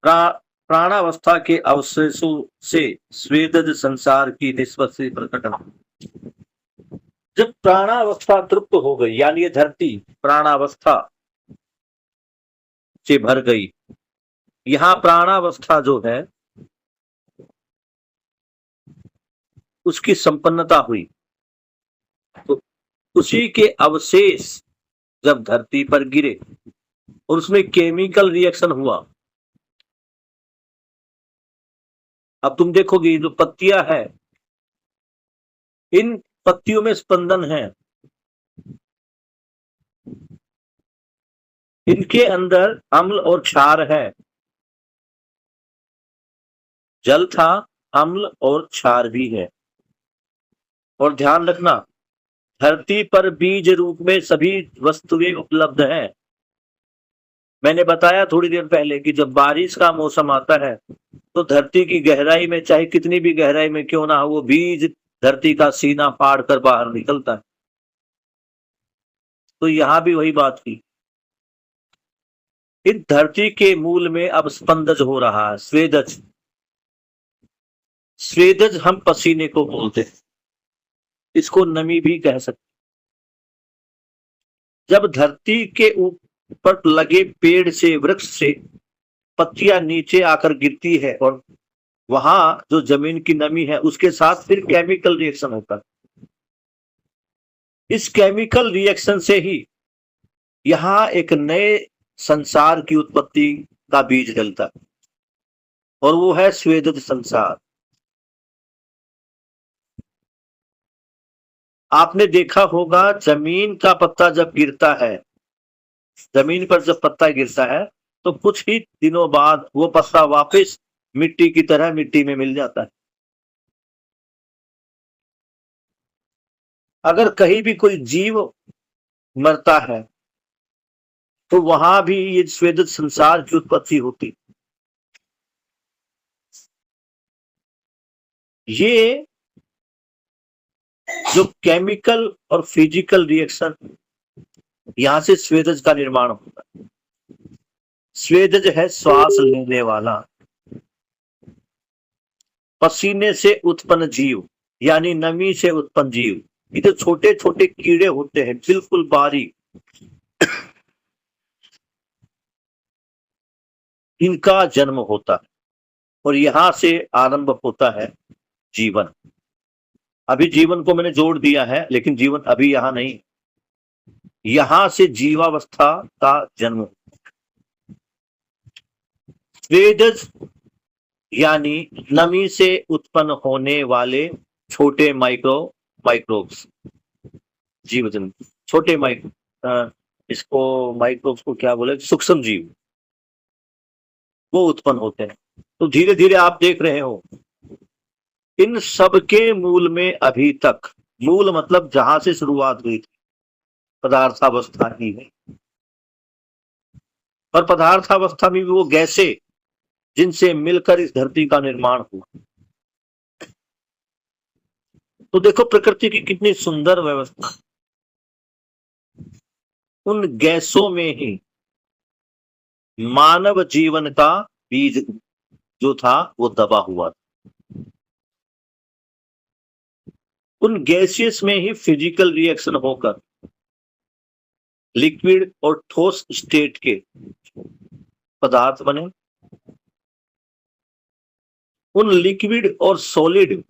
प्राणावस्था के अवशेषों से स्वेदज संसार की निष्पत्ति प्रकटन। जब प्राणावस्था तृप्त हो गई, यानी ये धरती प्राणावस्था से भर गई, यहां प्राणावस्था जो है उसकी संपन्नता हुई, तो उसी के अवशेष जब धरती पर गिरे और उसमें केमिकल रिएक्शन हुआ। अब तुम देखोगे जो पत्तियां है, इन पत्तियों में स्पंदन है, इनके अंदर अम्ल और क्षार है। जल था, अम्ल और क्षार भी है। और ध्यान रखना, धरती पर बीज रूप में सभी वस्तुएं उपलब्ध हैं। मैंने बताया थोड़ी देर पहले कि जब बारिश का मौसम आता है तो धरती की गहराई में, चाहे कितनी भी गहराई में क्यों ना हो, वो बीज धरती का सीना फाड़ कर बाहर निकलता है। तो यहां भी वही बात की। इस धरती के मूल में अब स्पंदज हो रहा है, स्वेदज। स्वेदज हम पसीने को बोलते हैं, इसको नमी भी कह सकते। जब धरती के ऊपर लगे पेड़ से, वृक्ष से पत्तियां नीचे आकर गिरती है और वहां जो जमीन की नमी है उसके साथ फिर केमिकल रिएक्शन होता है। इस केमिकल रिएक्शन से ही यहां एक नए संसार की उत्पत्ति का बीज डलता है, और वो है स्वेदज संसार। आपने देखा होगा, जमीन का पत्ता जब गिरता है, जमीन पर जब पत्ता गिरता है तो कुछ ही दिनों बाद वो पत्ता वापस मिट्टी की तरह मिट्टी में मिल जाता है। अगर कहीं भी कोई जीव मरता है तो वहां भी ये स्वेदज संसार की उत्पत्ति होती। ये जो केमिकल और फिजिकल रिएक्शन, यहां से स्वेदज का निर्माण होता है। स्वेदज है श्वास लेने वाला, पसीने से उत्पन्न जीव, यानी नमी से उत्पन्न जीव। ये जो छोटे छोटे कीड़े होते हैं, बिल्कुल बारीक, इनका जन्म होता है और यहां से आरंभ होता है जीवन। अभी जीवन को मैंने जोड़ दिया है, लेकिन जीवन अभी यहां नहीं। यहां से जीवावस्था का जन्म। स्वेदज यानी नमी से उत्पन्न होने वाले छोटे माइक्रोब्स, जीव जंतु, छोटे इसको माइक्रोब्स को क्या बोले, सूक्ष्म जीव, वो उत्पन्न होते हैं। तो धीरे धीरे आप देख रहे हो, इन सब के मूल में अभी तक, मूल मतलब जहां से शुरुआत हुई थी, पदार्थावस्था ही है। और पदार्थावस्था में भी वो गैसें जिनसे मिलकर इस धरती का निर्माण हुआ। तो देखो प्रकृति की कितनी सुंदर व्यवस्था। उन गैसों में ही मानव जीवन का बीज जो था वो दबा हुआ था। उन गैसेस में ही फिजिकल रिएक्शन होकर लिक्विड और ठोस स्टेट के पदार्थ बने। उन लिक्विड और सॉलिड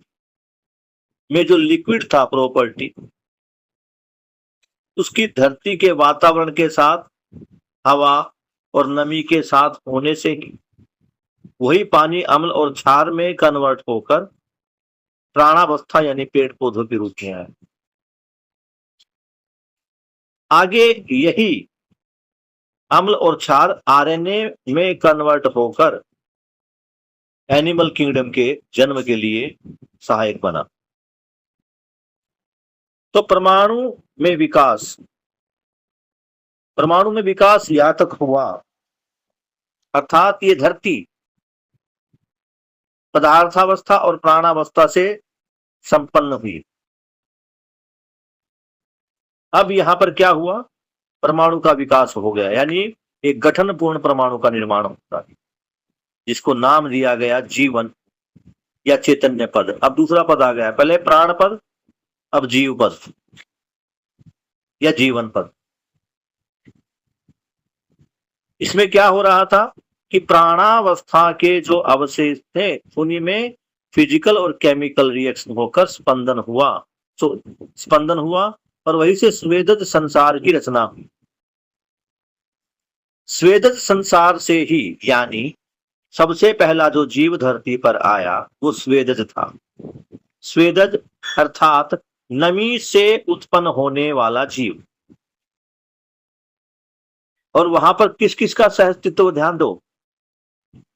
में जो लिक्विड था प्रॉपर्टी, उसकी धरती के वातावरण के साथ, हवा और नमी के साथ होने से ही वही पानी अम्ल और क्षार में कन्वर्ट होकर प्राणावस्था यानी पेड़ पौधों के रूप में आया। आगे यही अम्ल और क्षार आरएनए में कन्वर्ट होकर एनिमल किंगडम के जन्म के लिए सहायक बना। तो परमाणु में विकास, परमाणु में विकास यहां तक हुआ, अर्थात ये धरती पदार्थावस्था और प्राणावस्था से संपन्न हुई। अब यहां पर क्या हुआ, परमाणु का विकास हो गया, यानी एक गठनपूर्ण परमाणु का निर्माण होता है, जिसको नाम दिया गया जीवन या चैतन्य पद। अब दूसरा पद आ गया, पहले प्राण पद, अब जीव पद या जीवन पद। इसमें क्या हो रहा था कि प्राणावस्था के जो अवशेष थे उन्हीं में फिजिकल और केमिकल रिएक्शन होकर स्पंदन हुआ, स्पंदन हुआ और वहीं से स्वेदज संसार की रचना हुई। स्वेदज संसार से ही, यानी सबसे पहला जो जीव धरती पर आया वो स्वेदज था। स्वेदज अर्थात नमी से उत्पन्न होने वाला जीव। और वहां पर किस किस का सहअस्तित्व ध्यान दो,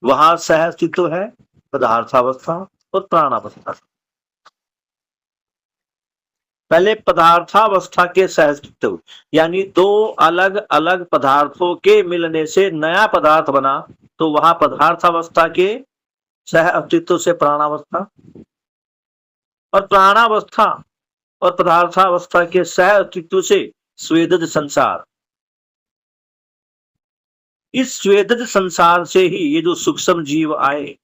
वहां सहअस्तित्व है पदार्थावस्था और प्राणावस्था। पहले पदार्थावस्था के सहअस्तित्व, यानी दो अलग अलग पदार्थों के मिलने से नया पदार्थ बना, तो वहां पदार्थावस्था के सहअस्तित्व से प्राणावस्था, और प्राणावस्था और पदार्थावस्था के सहअस्तित्व से स्वेदज संसार। इस स्वेदज संसार से ही ये जो सूक्ष्म जीव आए,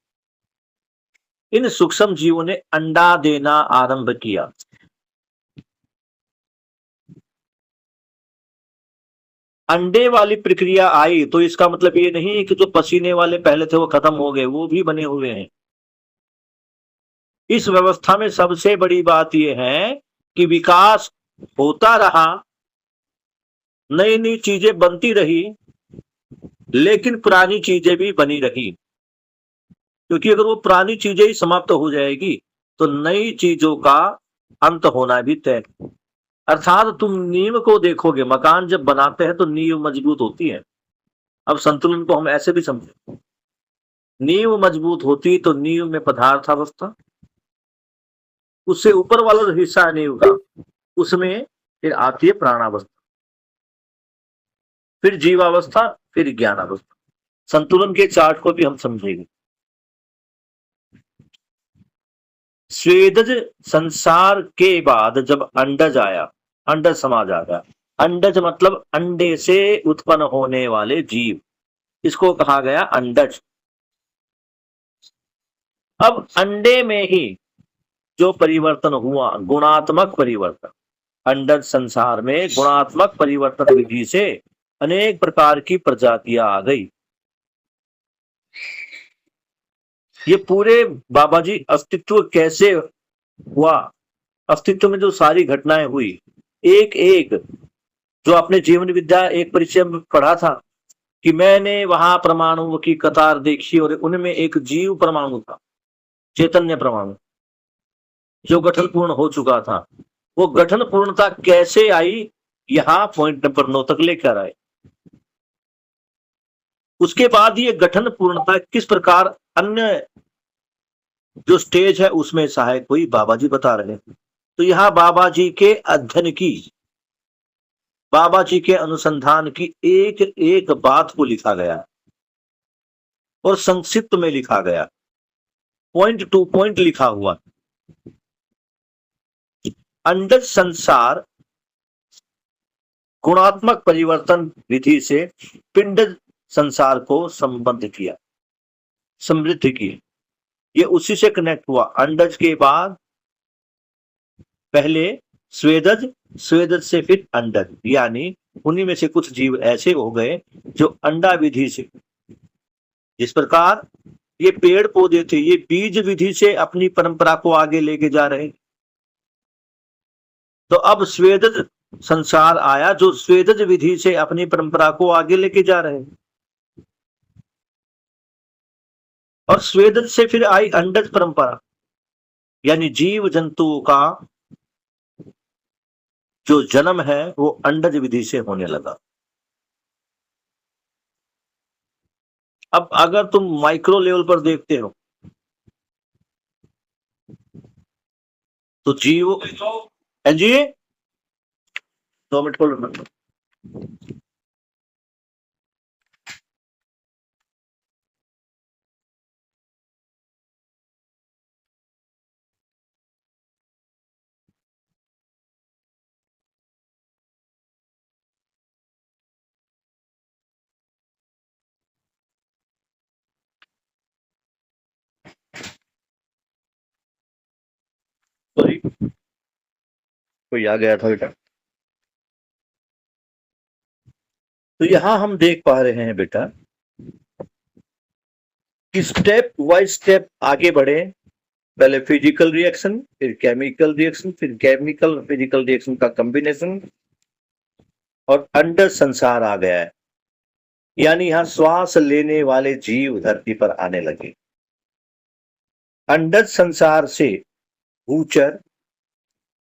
इन सूक्ष्म जीवों ने अंडा देना आरंभ किया। अंडे वाली प्रक्रिया आई तो इसका मतलब ये नहीं कि जो पसीने वाले पहले थे वो खत्म हो गए, वो भी बने हुए हैं। इस व्यवस्था में सबसे बड़ी बात यह है कि विकास होता रहा, नई नई चीजें बनती रही, लेकिन पुरानी चीजें भी बनी रही। क्योंकि अगर वो पुरानी चीजें ही समाप्त हो जाएगी तो नई चीजों का अंत होना भी तय। अर्थात तुम नींव को देखोगे, मकान जब बनाते हैं तो नींव मजबूत होती है। अब संतुलन को हम ऐसे भी समझे, नींव मजबूत होती तो नींव में पदार्थावस्था, उससे ऊपर वाला जो हिस्सा है नींव का, उसमें फिर आती है प्राणावस्था, फिर जीवावस्था, फिर ज्ञानावस्था। संतुलन के चार्ट को भी हम समझेंगे। स्वेदज संसार के बाद जब अंडज आया, अंडज समाज आ गया। अंडज मतलब अंडे से उत्पन्न होने वाले जीव, इसको कहा गया अंडज। अब अंडे में ही जो परिवर्तन हुआ, गुणात्मक परिवर्तन, अंडज संसार में गुणात्मक परिवर्तन विधि से अनेक प्रकार की प्रजातियां आ गई। ये पूरे बाबा जी अस्तित्व कैसे हुआ, अस्तित्व में जो सारी घटनाएं हुई, एक एक जो आपने जीवन विद्या एक परिचय में पढ़ा था कि मैंने वहां परमाणुओं की कतार देखी और उनमें एक जीव परमाणु था, चैतन्य परमाणु, जो गठन पूर्ण हो चुका था। वो गठन पूर्णता कैसे आई, यहां पॉइंट नंबर 9 तक लेकर आए। उसके बाद ये गठन पूर्णता किस प्रकार अन्य जो स्टेज है उसमें सहायक हुई, बाबा जी बता रहे हैं। तो यहां बाबा जी के अध्ययन की, बाबा जी के अनुसंधान की एक एक बात को लिखा गया और संक्षिप्त में लिखा गया, पॉइंट टू पॉइंट लिखा हुआ। अंडज संसार गुणात्मक परिवर्तन विधि से पिंड संसार को संबद्ध किया, समृद्ध किया। ये उसी से कनेक्ट हुआ। अंडज के बाद पहले स्वेदज, स्वेदज से फिर अंडज, यानी उन्हीं में से कुछ जीव ऐसे हो गए जो अंडा विधि से, जिस प्रकार ये पेड़ पौधे थे ये बीज विधि से अपनी परंपरा को आगे लेके जा रहे, तो अब स्वेदज संसार आया जो स्वेदज विधि से अपनी परंपरा को आगे लेके जा रहे हैं। और स्वेदज से फिर आई अंडज परंपरा, यानी जीव जंतुओं का जो जन्म है वो अंडज विधि से होने लगा। अब अगर तुम माइक्रो लेवल पर देखते हो तो जीव, जी 2 मिनट होल्ड करना। सॉरी, कोई आ गया था बेटा। तो यहां हम देख पा रहे हैं बेटा कि स्टेप बाय स्टेप आगे बढ़े। पहले फिजिकल रिएक्शन, फिर केमिकल रिएक्शन, फिर केमिकल फिजिकल रिएक्शन का कॉम्बिनेशन, और अंडर संसार आ गया है। यानी यहां श्वास लेने वाले जीव धरती पर आने लगे। अंडर संसार से भूचर,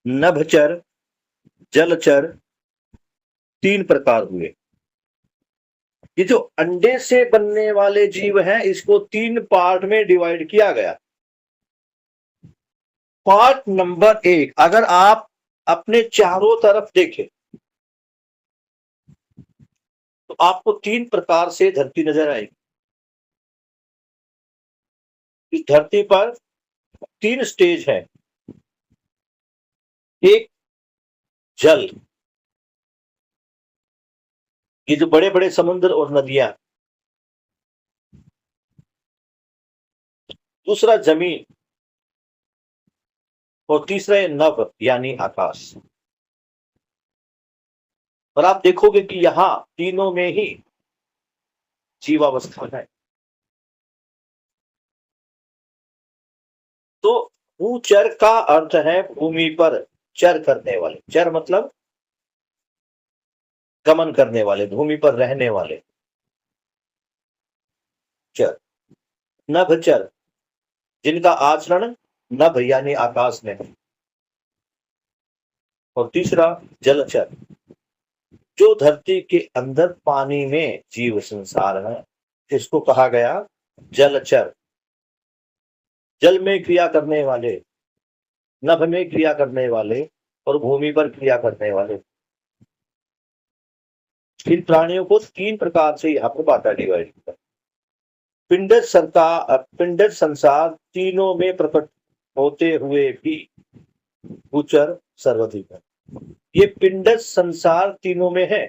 नभचर, जलचर, 3 प्रकार हुए। ये जो अंडे से बनने वाले जीव हैं, इसको 3 पार्ट में डिवाइड किया गया। पार्ट नंबर 1, अगर आप अपने चारों तरफ देखें तो आपको 3 प्रकार से धरती नजर आएगी। इस धरती पर 3 स्टेज है। एक जल, ये जो बड़े बड़े समुद्र और नदियां। दूसरा जमीन, और तीसरा है नभ यानी आकाश। और आप देखोगे कि यहां तीनों में ही जीवावस्था है। तो भूचर का अर्थ है भूमि पर चर करने वाले। चर मतलब गमन करने वाले, भूमि पर रहने वाले, चर। नभचर, जिनका आचरण नभ यानी आकाश में है। और तीसरा जलचर, जो धरती के अंदर पानी में जीव संसार है, इसको कहा गया जलचर। जल में क्रिया करने वाले, नभ में क्रिया करने वाले और भूमि पर क्रिया करने वाले। इन प्राणियों को 3 प्रकार से यहाँ पर बांटा डिवाइड किया। पिंडज संसार तीनों में प्रकट होते हुए भी भूचर सर्वाधिक है। ये पिंडज संसार तीनों में है,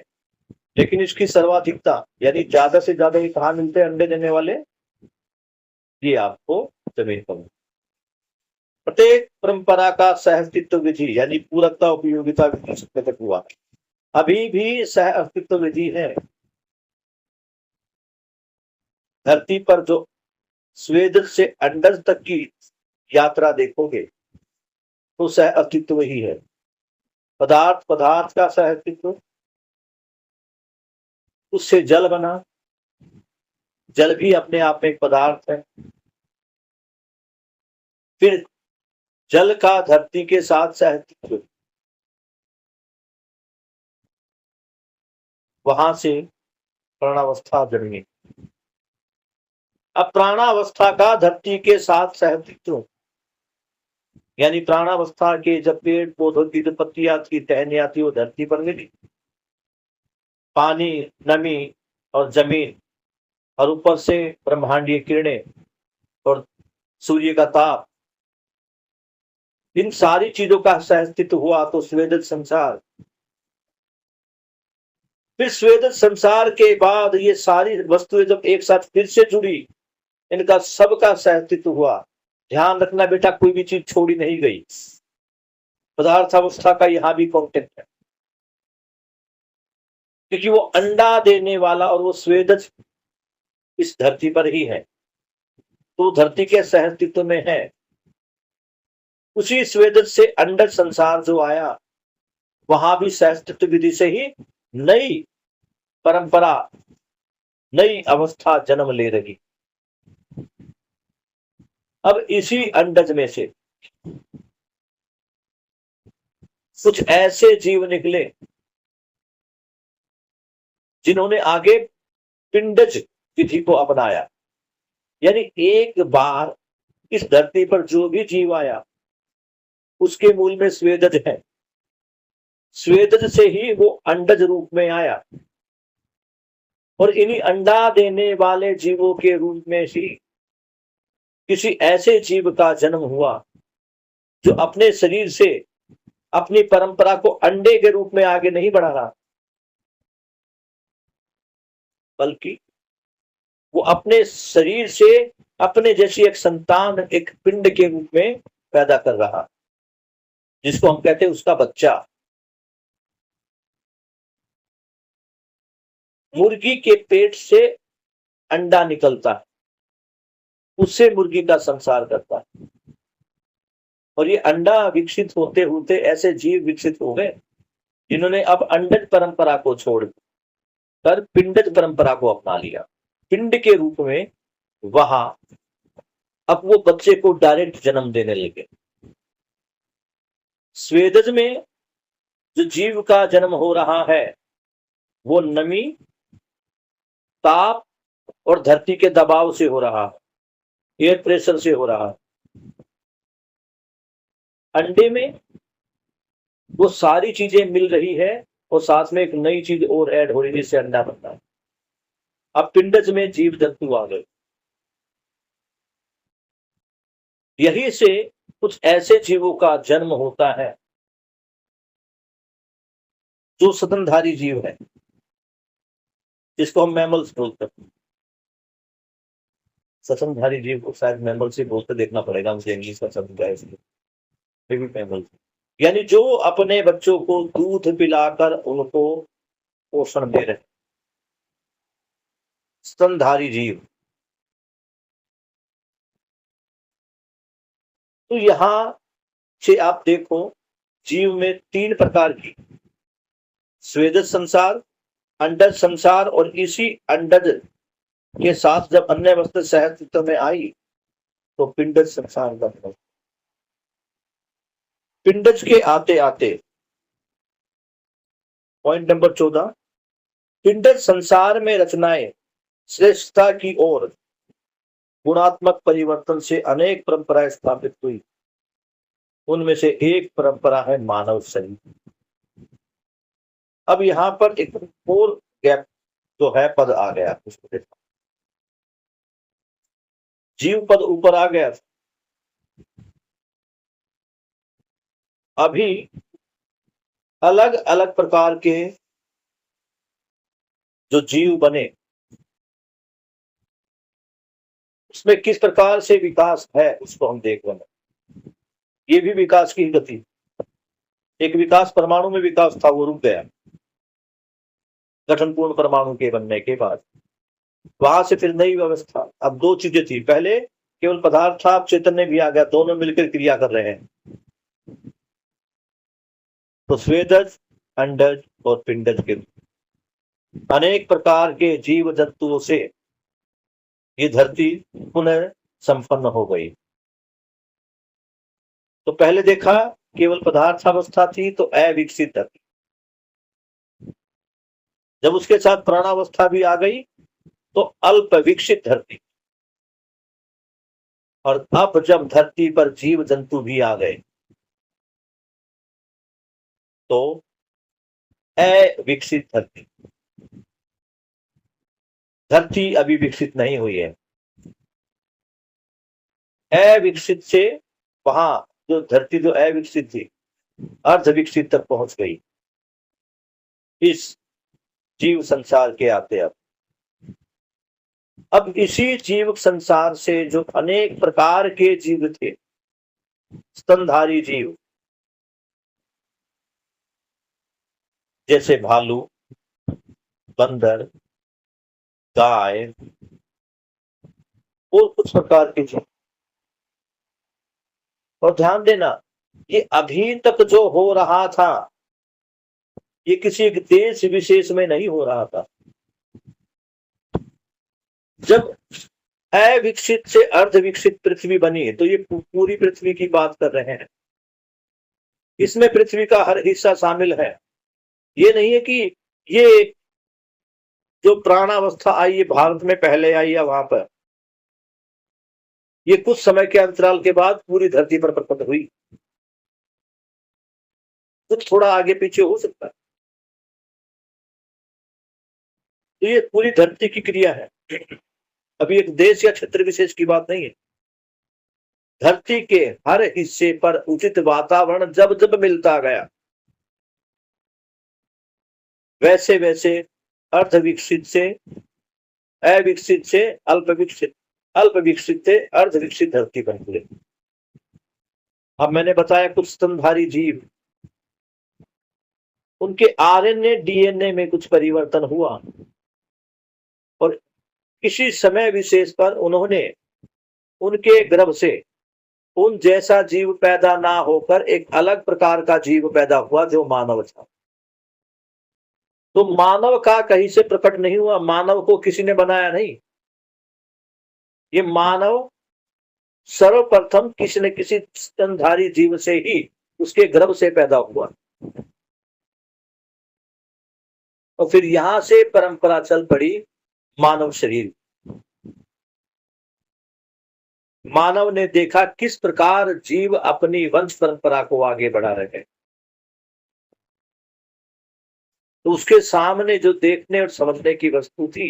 लेकिन इसकी सर्वाधिकता यानी ज्यादा से ज्यादा ये कहाँ मिलते हैं अंडे देने वाले? ये आपको जमीन पर। प्रत्येक परंपरा का सह अस्तित्व विधि यानी पूरकता उपयोगिता विधि तक हुआ, अभी भी सह अस्तित्व विधि है। धरती पर जो स्वेदज से अंडज तक की यात्रा देखोगे तो सह अस्तित्व ही है। पदार्थ का सह अस्तित्व, उससे जल बना, जल भी अपने आप में एक पदार्थ है। फिर जल का धरती के साथ सह अस्तित्व, वहां से प्राणावस्था जन्मी। अब प्राणावस्था का धरती के साथ सह अस्तित्व यानी प्राणावस्था के जब पेड़ पौधों की जो पत्तियां थी, टहनियां थी, वो धरती पर मिली। पानी, नमी और जमीन, और ऊपर से ब्रह्मांडीय किरणें और सूर्य का ताप, इन सारी चीजों का सहअस्तित्व हुआ तो स्वेदज संसार। फिर स्वेदज संसार के बाद ये सारी वस्तुएं जब एक साथ फिर से जुड़ी, इनका सबका सहअस्तित्व हुआ। ध्यान रखना बेटा, कोई भी चीज छोड़ी नहीं गई। पदार्थावस्था का यहां भी कॉन्टेक्ट है, क्योंकि वो अंडा देने वाला और वो स्वेदज इस धरती पर ही है, तो धरती के सहअस्तित्व में है। उसी स्वेदज से अंडज संसार जो आया, वहां भी सहअस्तित्व विधि से ही नई परंपरा, नई अवस्था जन्म ले रही। अब इसी अंडज में से कुछ ऐसे जीव निकले जिन्होंने आगे पिंडज विधि को अपनाया, यानी एक बार इस धरती पर जो भी जीव आया उसके मूल में स्वेदज है। स्वेदज से ही वो अंडज रूप में आया, और इन्हीं अंडा देने वाले जीवों के रूप में ही किसी ऐसे जीव का जन्म हुआ जो अपने शरीर से अपनी परंपरा को अंडे के रूप में आगे नहीं बढ़ा रहा, बल्कि वो अपने शरीर से अपने जैसी एक संतान, एक पिंड के रूप में पैदा कर रहा, जिसको हम कहते हैं उसका बच्चा। मुर्गी के पेट से अंडा निकलता है, उससे मुर्गी का संसार करता है, और ये अंडा विकसित होते होते ऐसे जीव विकसित हो गए जिन्होंने अब अंडज परंपरा को छोड़कर पिंडज परंपरा को अपना लिया। पिंड के रूप में वहां अब वो बच्चे को डायरेक्ट जन्म देने लगे। स्वेदज में जो जीव का जन्म हो रहा है वो नमी, ताप और धरती के दबाव से हो रहा है, एयर प्रेशर से हो रहा है। अंडे में वो सारी चीजें मिल रही है और साथ में एक नई चीज और ऐड हो रही है जिससे अंडा बनता है। अब पिंडज में जीव जंतु आ गए। यही से कुछ ऐसे जीवों का जन्म होता है जो स्तनधारी जीव है, जिसको हम मैमल्स बोलते हैं। स्तनधारी जीव को शायद मैमल से बोलते, देखना पड़ेगा मुझे इंग्लिश का शब्द क्या है इसलिए। मैमल यानी जो अपने बच्चों को दूध पिलाकर उनको पोषण दे रहे, स्तनधारी जीव। तो यहां से आप देखो जीव में 3 प्रकार की, स्वेदज संसार, अंडज संसार और इसी अंडज के साथ जब अन्य वस्तु सहस्तित्व में आई तो पिंडज संसार बना। पिंडज के आते आते पॉइंट नंबर 14, पिंडज संसार में रचनाएं श्रेष्ठता की ओर गुणात्मक परिवर्तन से अनेक परंपराएं स्थापित हुई। उनमें से एक परंपरा है मानव शरीर। अब यहां पर एक और गैप जो है पद आ गया, उसको देखो। जीव पद ऊपर आ गया, अभी अलग अलग प्रकार के जो जीव बने उसमें किस प्रकार से विकास है उसको हम देख रहे हैं। ये भी विकास की गति, एक विकास परमाणु में विकास था वो रुक गया गठनपूर्ण परमाणु के बनने के बाद, वहां से फिर नई व्यवस्था। अब 2 चीजें थी, पहले केवल पदार्थ था, अब चैतन्य भी आ गया, दोनों मिलकर क्रिया कर रहे हैं। तो स्वेदज, अंडज और पिंडज के अनेक प्रकार के जीव जंतुओं से ये धरती पुनः संपन्न हो गई। तो पहले देखा केवल पदार्थावस्था थी तो अविकसित धरती, जब उसके साथ प्राणावस्था भी आ गई तो अल्प विकसित धरती, और अब जब धरती पर जीव जंतु भी आ गए तो अविकसित धरती। धरती अभी विकसित नहीं हुई है, अविकसित से वहां जो धरती जो अविकसित थी अर्ध विकसित तक पहुंच गई इस जीव संसार के आते। अब इसी जीव संसार से जो अनेक प्रकार के जीव थे, स्तनधारी जीव, जैसे भालू, बंदर, गाय और कुछ प्रकार के जीव। और ध्यान देना, ये अभी तक जो हो रहा था ये किसी एक देश विशेष में नहीं हो रहा था। जब अविकसित से अर्ध विकसित पृथ्वी बनी तो ये पूरी पृथ्वी की बात कर रहे हैं, इसमें पृथ्वी का हर हिस्सा शामिल है। ये नहीं है कि ये जो प्राणावस्था आई ये भारत में पहले आई या वहां पर, ये कुछ समय के अंतराल के बाद पूरी धरती पर प्रकट हुई। कुछ थोड़ा आगे पीछे हो सकता है, तो ये पूरी धरती की क्रिया है। अभी एक देश या क्षेत्र विशेष की बात नहीं है। धरती के हर हिस्से पर उचित वातावरण जब जब मिलता गया वैसे वैसे अर्ध विकसित से अविकसित से अल्प विकसित, अल्प विकसित से अर्ध विकसित धरती बन गई। अब मैंने बताया कुछ स्तनधारी जीव, उनके आरएनए डीएनए में कुछ परिवर्तन हुआ और किसी समय विशेष पर उन्होंने उनके गर्भ से उन जैसा जीव पैदा ना होकर एक अलग प्रकार का जीव पैदा हुआ जो मानव था। तो मानव का कहीं से प्रकट नहीं हुआ, मानव को किसी ने बनाया नहीं। ये मानव सर्वप्रथम किसी न किसी स्तनधारी जीव से ही उसके गर्भ से पैदा हुआ, और फिर यहां से परंपरा चल पड़ी मानव शरीर। मानव ने देखा किस प्रकार जीव अपनी वंश परंपरा को आगे बढ़ा रहे हैं, तो उसके सामने जो देखने और समझने की वस्तु थी,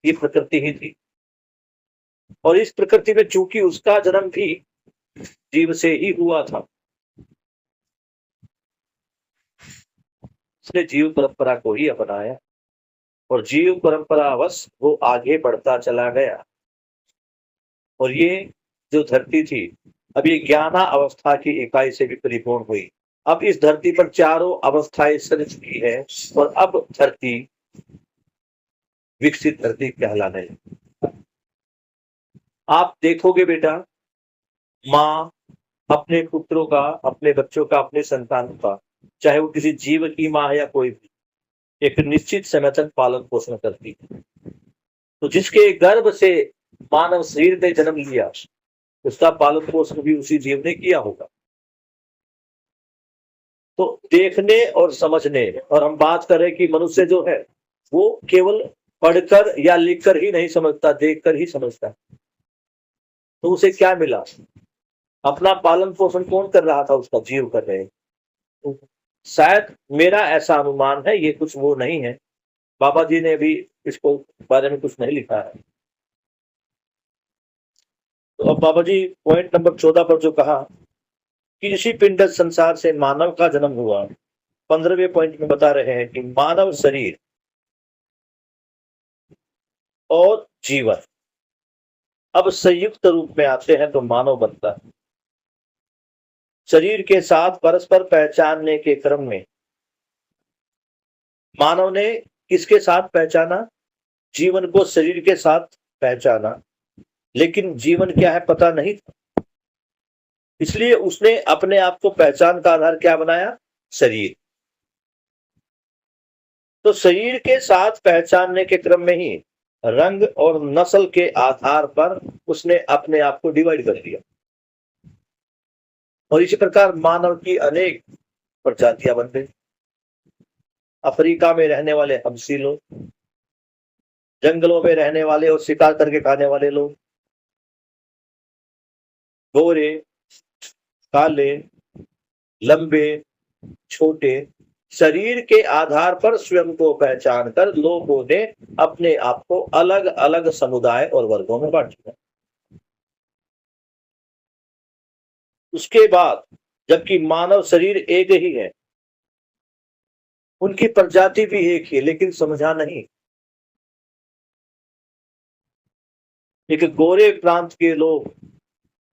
ये प्रकृति ही थी। और इस प्रकृति में चूंकि उसका जन्म भी जीव से ही हुआ था, उसने जीव परंपरा को ही अपनाया, और जीव परंपरावश वो आगे बढ़ता चला गया। और ये जो धरती थी, अब ये ज्ञाना अवस्था की इकाई से भी परिपूर्ण हुई। अब इस धरती पर चारों अवस्थाएं सज चुकी है, और अब धरती विकसित धरती कहलाने लगी। आप देखोगे बेटा, माँ अपने पुत्रों का, अपने बच्चों का, अपने संतान का, चाहे वो किसी जीव की माँ है या कोई भी, एक निश्चित समय तक पालन पोषण करती है। तो जिसके गर्भ से मानव शरीर ने जन्म लिया, उसका पालन पोषण भी उसी जीव ने किया होगा। तो देखने और समझने, और हम बात करें कि मनुष्य जो है वो केवल पढ़कर या लिखकर ही नहीं समझता, देखकर ही समझता है। तो उसे क्या मिला? अपना पालन पोषण कौन कर रहा था? उसका जीव कर रहे। तो शायद मेरा ऐसा अनुमान है, ये कुछ वो नहीं है, बाबा जी ने भी इसको बारे में कुछ नहीं लिखा है। तो अब बाबा जी पॉइंट नंबर 14 पर जो कहा कि इसी पिंड संसार से मानव का जन्म हुआ, 15वें पॉइंट में बता रहे हैं कि मानव शरीर और जीवन अब संयुक्त रूप में आते हैं तो मानव बनता है। शरीर के साथ परस्पर पहचानने के क्रम में मानव ने किसके साथ पहचाना? जीवन को शरीर के साथ पहचाना, लेकिन जीवन क्या है पता नहीं था। इसलिए उसने अपने आप को पहचान का आधार क्या बनाया? शरीर। तो शरीर के साथ पहचानने के क्रम में ही रंग और नस्ल के आधार पर उसने अपने आप को डिवाइड कर दिया। और इसी प्रकार मानव की अनेक प्रजातियां बन गई। अफ्रीका में रहने वाले हबशी लोग, जंगलों में रहने वाले और शिकार करके खाने वाले लोग, गोरे, काले, लंबे, छोटे, शरीर के आधार पर स्वयं को पहचान कर लोगों ने अपने आप को अलग अलग समुदाय और वर्गों में बांट दिया। उसके बाद जबकि मानव शरीर एक ही है, उनकी प्रजाति भी एक ही, लेकिन समझा नहीं। एक गोरे प्रांत के लोग,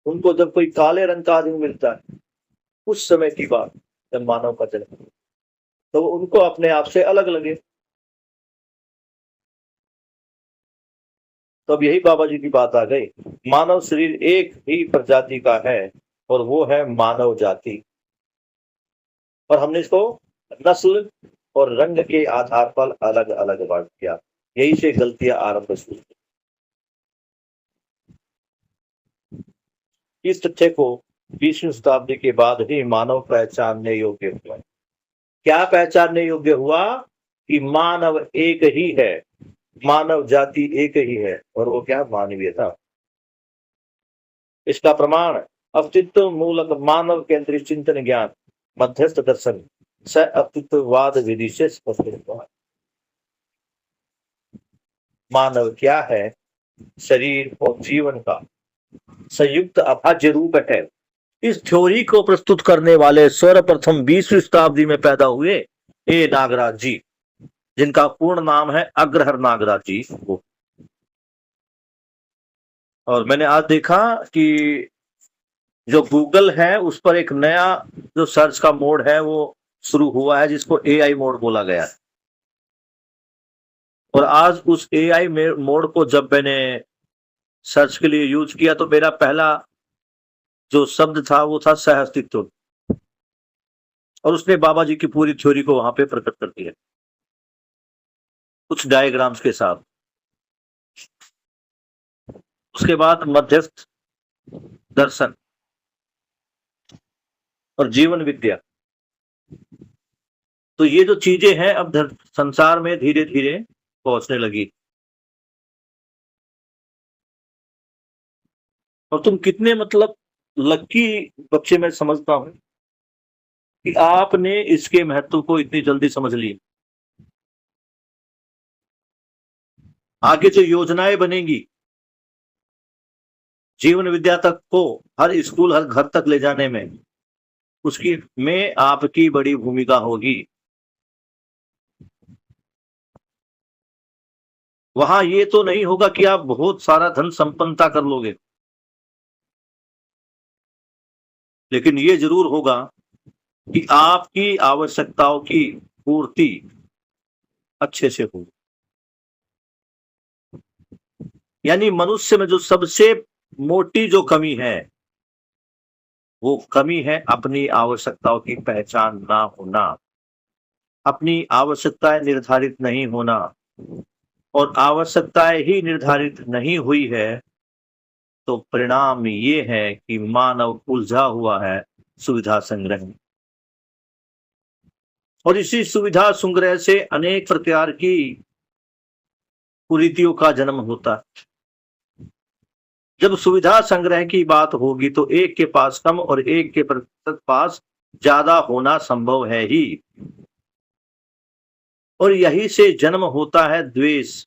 उनको जब कोई काले रंग का आदमी मिलता है, उस समय की बात जब मानव का जन्म, तो उनको अपने आप से अलग लगे। तो अब यही बाबा जी की बात आ गई, मानव शरीर एक ही प्रजाति का है, और वो है मानव जाति। और हमने इसको नस्ल और रंग के आधार पर अलग अलग बांट दिया। यही से गलतियां आरंभ हुई। इस तथ्य को 20वीं शताब्दी के बाद ही मानव पहचानने योग्य हुआ। क्या पहचानने योग्य हुआ? कि मानव एक ही है, मानव जाति एक ही है, और वो क्या? मानवीयता। इसका प्रमाण अस्तित्व मूलक मानव केंद्रित चिंतन ज्ञान मध्यस्थ दर्शन स अस्तित्ववाद विधि से स्पष्ट हुआ। मानव क्या है? शरीर और जीवन का संयुक्त अभाज्य रूप है। इस थ्योरी को प्रस्तुत करने वाले सर्वप्रथम 20वीं शताब्दी में पैदा हुए ए नागराज जी, जिनका पूर्ण नाम है अग्रहर नागराज जी वो। और मैंने आज देखा कि जो गूगल है उस पर एक नया जो सर्च का मोड है वो शुरू हुआ है, जिसको एआई मोड बोला गया है। और आज उस एआई मोड को जब मैंने सर्च के लिए यूज किया, तो मेरा पहला जो शब्द था वो था सह अस्तित्व, और उसने बाबा जी की पूरी थ्योरी को वहां पे प्रकट कर दिया कुछ डायग्राम्स के साथ। उसके बाद मध्यस्थ दर्शन, और जीवन विद्या। तो ये जो चीजें हैं अब संसार में धीरे धीरे पहुंचने लगी। और तुम कितने मतलब लकी बच्चे, मैं समझता हूं कि आपने इसके महत्व को इतनी जल्दी समझ लिया। आगे जो योजनाएं बनेंगी जीवन विद्या तक को हर स्कूल हर घर तक ले जाने में, उसकी में आपकी बड़ी भूमिका होगी। वहां ये तो नहीं होगा कि आप बहुत सारा धन संपन्नता कर लोगे, लेकिन ये जरूर होगा कि आपकी आवश्यकताओं की पूर्ति अच्छे से हो। यानी मनुष्य में जो सबसे मोटी जो कमी है वो कमी है अपनी आवश्यकताओं की पहचान ना होना, अपनी आवश्यकताएं निर्धारित नहीं होना। और आवश्यकताएं ही निर्धारित नहीं हुई है तो परिणाम ये है कि मानव उलझा हुआ है सुविधा संग्रह में। और इसी सुविधा संग्रह से अनेक प्रकार की कुरीतियों का जन्म होता है। जब सुविधा संग्रह की बात होगी तो एक के पास कम और एक के पास ज्यादा होना संभव है ही। और यही से जन्म होता है द्वेष,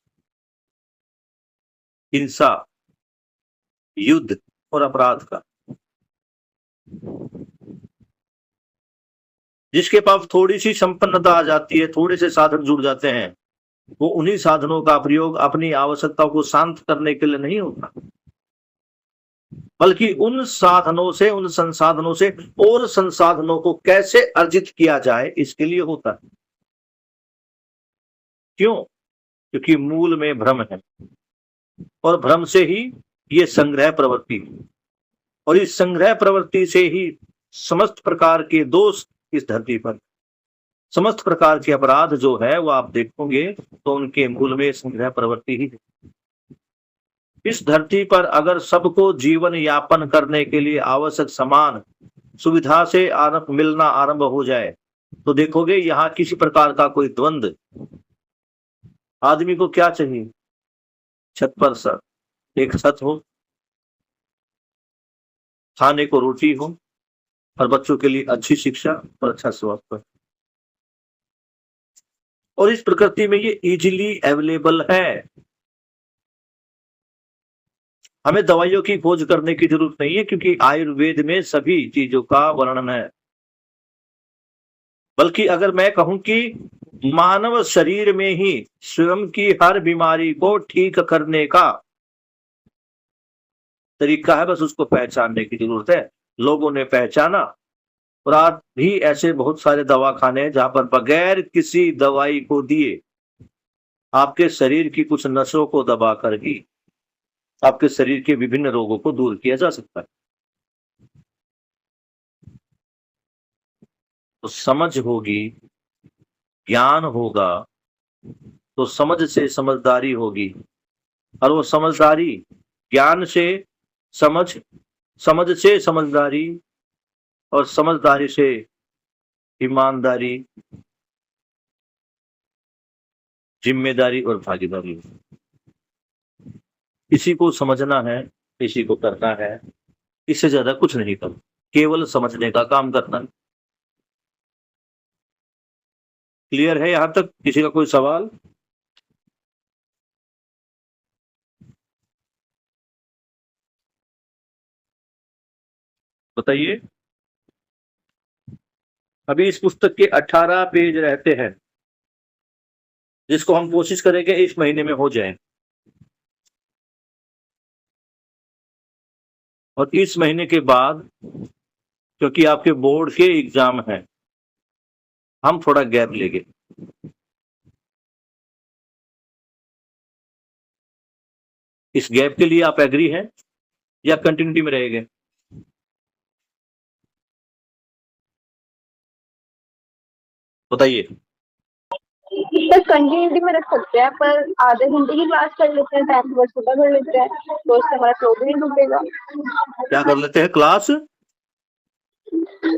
हिंसा, युद्ध और अपराध का। जिसके पास थोड़ी सी संपन्नता आ जाती है, थोड़े से साधन जुड़ जाते हैं, वो उन्हीं साधनों का प्रयोग अपनी आवश्यकताओं को शांत करने के लिए नहीं होता, बल्कि उन साधनों से, उन संसाधनों से और संसाधनों को कैसे अर्जित किया जाए इसके लिए होता है। क्यों? क्योंकि मूल में भ्रम है और भ्रम से ही ये संग्रह प्रवृत्ति, और इस संग्रह प्रवृत्ति से ही समस्त प्रकार के दोष इस धरती पर, समस्त प्रकार के अपराध जो है वो आप देखोगे तो उनके मूल में संग्रह प्रवृत्ति ही है। इस धरती पर अगर सबको जीवन यापन करने के लिए आवश्यक समान सुविधा से मिलना आरंभ हो जाए तो देखोगे यहां किसी प्रकार का कोई द्वंद्व। आदमी को क्या चाहिए? छत पर सर एक छत हो, खाने को रोटी हो और बच्चों के लिए अच्छी शिक्षा और अच्छा स्वास्थ्य। और इस प्रकृति में ये इजीली अवेलेबल है। हमें दवाइयों की खोज करने की जरूरत नहीं है क्योंकि आयुर्वेद में सभी चीजों का वर्णन है। बल्कि अगर मैं कहूं कि मानव शरीर में ही स्वयं की हर बीमारी को ठीक करने का तरीका है, बस उसको पहचानने की जरूरत है। लोगों ने पहचाना और आज भी ऐसे बहुत सारे दवाखाने हैं जहां पर बगैर किसी दवाई को दिए आपके शरीर की कुछ नसों को दबा कर ही आपके शरीर के विभिन्न रोगों को दूर किया जा सकता है। तो समझ होगी, ज्ञान होगा, तो समझ से समझदारी होगी, और वो समझदारी ज्ञान से समझ, समझ से समझदारी, और समझदारी से ईमानदारी, जिम्मेदारी और भागीदारी। इसी को समझना है, इसी को करना है, इससे ज्यादा कुछ नहीं करना, केवल समझने का काम करना है। क्लियर है यहां तक? किसी का कोई सवाल? बताइए। अभी इस पुस्तक के 18 पेज रहते हैं जिसको हम कोशिश करेंगे इस महीने में हो जाए, और इस महीने के बाद क्योंकि आपके बोर्ड के एग्जाम हैं हम थोड़ा गैप लेंगे। इस गैप के लिए आप एग्री हैं या कंटिन्यूटी में रहेंगे? बताइए। सर कंटिन्यूटी में रख सकते हैं, पर आधे घंटे की क्लास कर लेते हैं, टाइम थोड़ा छोटा कर लेते हैं तो उससे हमारा फ्लो भी नहीं टूटेगा। क्या कर लेते हैं? क्लास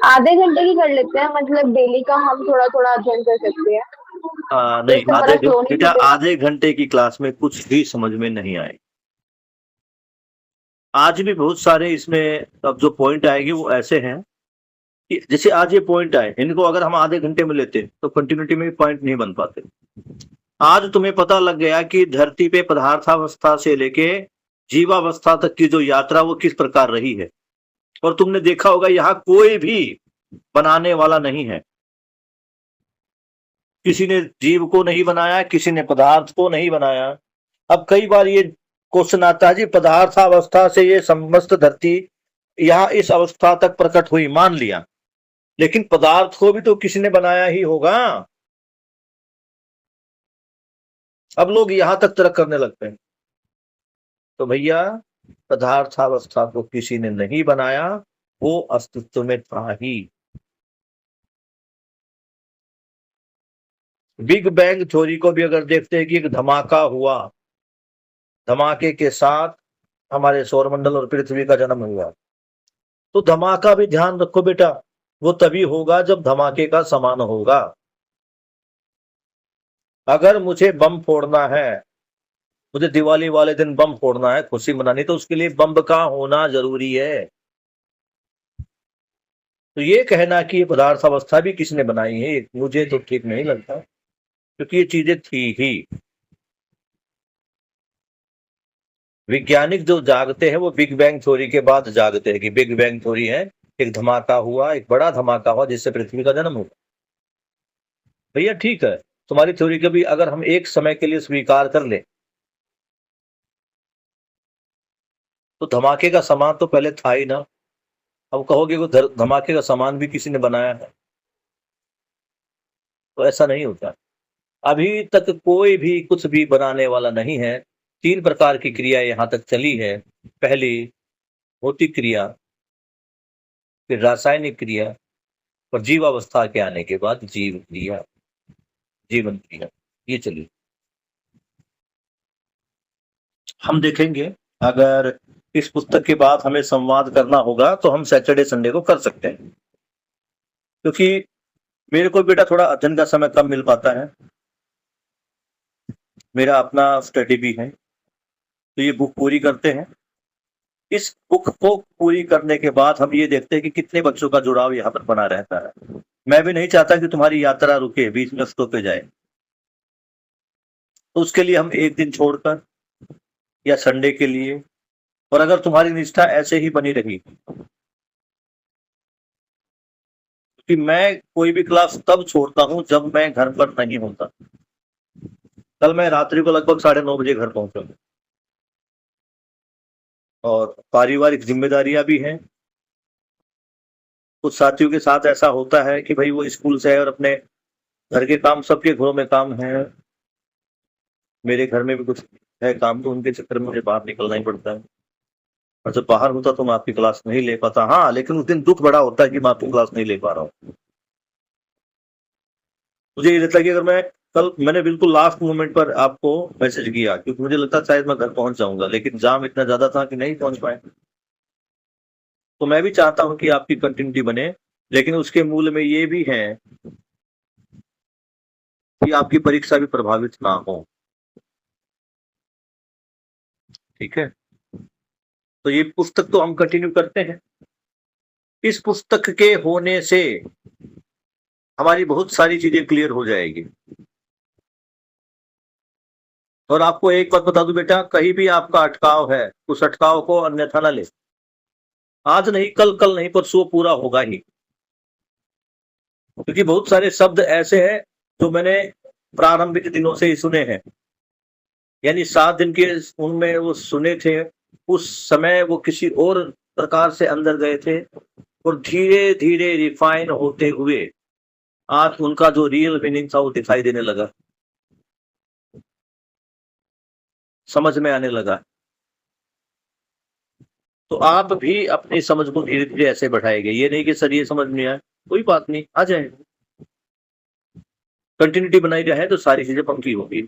आधे घंटे की कर लेते हैं, मतलब डेली का हम थोड़ा थोड़ा अध्ययन कर सकते हैं, तो नहीं, इससे हमारा फ्लो नहीं बेटा छूटेगा। आधे घंटे की क्लास में कुछ भी समझ में नहीं आए। आज भी बहुत सारे इसमें अब जो पॉइंट आएंगे वो ऐसे हैं कि जैसे आज ये पॉइंट आए, इनको अगर हम आधे घंटे में लेते तो कंटिन्यूटी में पॉइंट नहीं बन पाते। आज तुम्हें पता लग गया कि धरती पे पदार्थावस्था से लेके जीवावस्था तक की जो यात्रा वो किस प्रकार रही है, और तुमने देखा होगा यहाँ कोई भी बनाने वाला नहीं है। किसी ने जीव को नहीं बनाया, किसी ने पदार्थ को नहीं बनाया। अब कई बार ये क्वेश्चन आता है जी, पदार्थावस्था से ये समस्त धरती यहाँ इस अवस्था तक प्रकट हुई, मान लिया, लेकिन पदार्थ को भी तो किसी ने बनाया ही होगा। अब लोग यहां तक तर्क करने लगते हैं। तो भैया पदार्थावस्था को किसी ने नहीं बनाया, वो अस्तित्व में था ही। बिग बैंग थ्योरी को भी अगर देखते हैं कि एक धमाका हुआ, धमाके के साथ हमारे सौरमंडल और पृथ्वी का जन्म हुआ, तो धमाका भी ध्यान रखो बेटा, वो तभी होगा जब धमाके का समान होगा। अगर मुझे बम फोड़ना है, मुझे दिवाली वाले दिन बम फोड़ना है, खुशी मनानी, तो उसके लिए बम का होना जरूरी है। तो ये कहना कि ये पदार्थ अवस्था भी किसने बनाई है, मुझे तो ठीक नहीं लगता, क्योंकि ये चीजें थी ही। वैज्ञानिक जो जागते हैं वो बिग बैंग थ्योरी के बाद जागते हैं कि बिग बैंग थ्योरी है, एक धमाका हुआ, एक बड़ा धमाका हुआ जिससे पृथ्वी का जन्म हुआ। भैया ठीक है, तुम्हारी थ्योरी का भी अगर हम एक समय के लिए स्वीकार कर ले, तो धमाके का सामान तो पहले था ही ना। अब कहोगे वो धमाके का सामान भी किसी ने बनाया है, तो ऐसा नहीं होता। अभी तक कोई भी कुछ भी बनाने वाला नहीं है। 3 प्रकार की क्रिया यहां तक चली है। पहली भौतिक क्रिया, फिर रासायनिक क्रिया, और जीवावस्था के आने के बाद जीव क्रिया, जीवन क्रिया, ये चली। हम देखेंगे, अगर इस पुस्तक के बाद हमें संवाद करना होगा तो हम सैटरडे संडे को कर सकते हैं, क्योंकि मेरे को बेटा थोड़ा अध्ययन का समय कम मिल पाता है, मेरा अपना स्टडी भी है। तो ये बुक पूरी करते हैं। इस बुक को पूरी करने के बाद हम ये देखते हैं कि कितने बच्चों का जुड़ाव यहाँ पर बना रहता है। मैं भी नहीं चाहता कि तुम्हारी यात्रा रुके, बीच में स्टॉप पे जाए। तो उसके लिए हम एक दिन छोड़कर या संडे के लिए, और अगर तुम्हारी निष्ठा ऐसे ही बनी रही, कि मैं कोई भी क्लास तब छोड़ता हूं जब मैं घर पर नहीं होता। कल मैं रात्रि को लगभग 9:30 बजे घर पहुंचा, और पारिवारिक जिम्मेदारियां भी हैं। कुछ साथियों के साथ ऐसा होता है कि भाई वो स्कूल से है और अपने घर के काम, सबके घरों में काम है, मेरे घर में भी कुछ है काम, तो उनके चक्कर में मुझे बाहर निकलना ही पड़ता है। और जब बाहर होता तो मैं आपकी क्लास नहीं ले पाता। हाँ, लेकिन उस दिन दुख बड़ा होता है कि मैं आपकी क्लास नहीं ले पा रहा हूँ। मुझे ये लगता है कि अगर मैंने बिल्कुल लास्ट मोमेंट पर आपको मैसेज किया, क्योंकि मुझे लगता शायद मैं घर पहुंच जाऊंगा, लेकिन जाम इतना ज्यादा था कि नहीं पहुंच पाए। तो मैं भी चाहता हूं कि आपकी कंटिन्यूटी बने, लेकिन उसके मूल में ये भी है कि आपकी परीक्षा भी प्रभावित ना हो। ठीक है, तो ये पुस्तक तो हम कंटिन्यू करते हैं। इस पुस्तक के होने से हमारी बहुत सारी चीजें क्लियर हो जाएगी। और आपको एक बात बता दूं बेटा, कहीं भी आपका अटकाव है, उस अटकाव को अन्यथा ना ले। आज नहीं, कल नहीं, परसों पूरा होगा ही। क्योंकि बहुत सारे शब्द ऐसे हैं जो मैंने प्रारंभिक दिनों से ही सुने हैं, यानी 7 दिन के उनमें वो सुने थे, उस समय वो किसी और प्रकार से अंदर गए थे, और धीरे धीरे रिफाइन होते हुए आज उनका जो रियल मीनिंग था वो दिखाई देने लगा, समझ में आने लगा। तो आप भी अपनी समझ को धीरे धीरे ऐसे बढ़ाएंगे। ये नहीं कि सर ये समझ नहीं आया, कोई बात नहीं, आ जाए। कंटिन्यूटी बनाई रहे तो सारी चीजें पक्की होगी।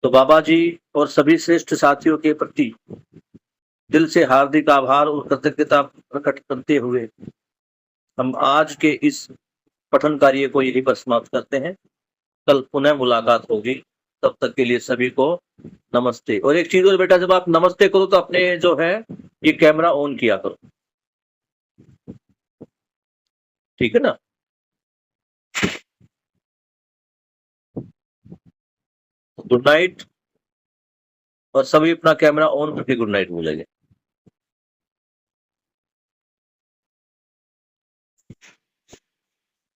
तो बाबा जी और सभी श्रेष्ठ साथियों के प्रति दिल से हार्दिक आभार और कृतज्ञता प्रकट करते हुए हम आज के इस पठन कार्य को यही पर समाप्त करते हैं। कल पुनः मुलाकात होगी। तब तक के लिए सभी को नमस्ते। और एक चीज और बेटा, जब आप नमस्ते करो तो अपने जो है ये कैमरा ऑन किया करो, ठीक है ना। Good night. और सभी अपना कैमरा ऑन करके गुड नाइट बोलेंगे।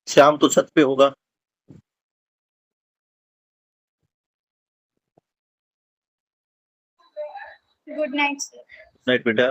शाम तो छत पे होगा। Good night sir. नाइट बेटा।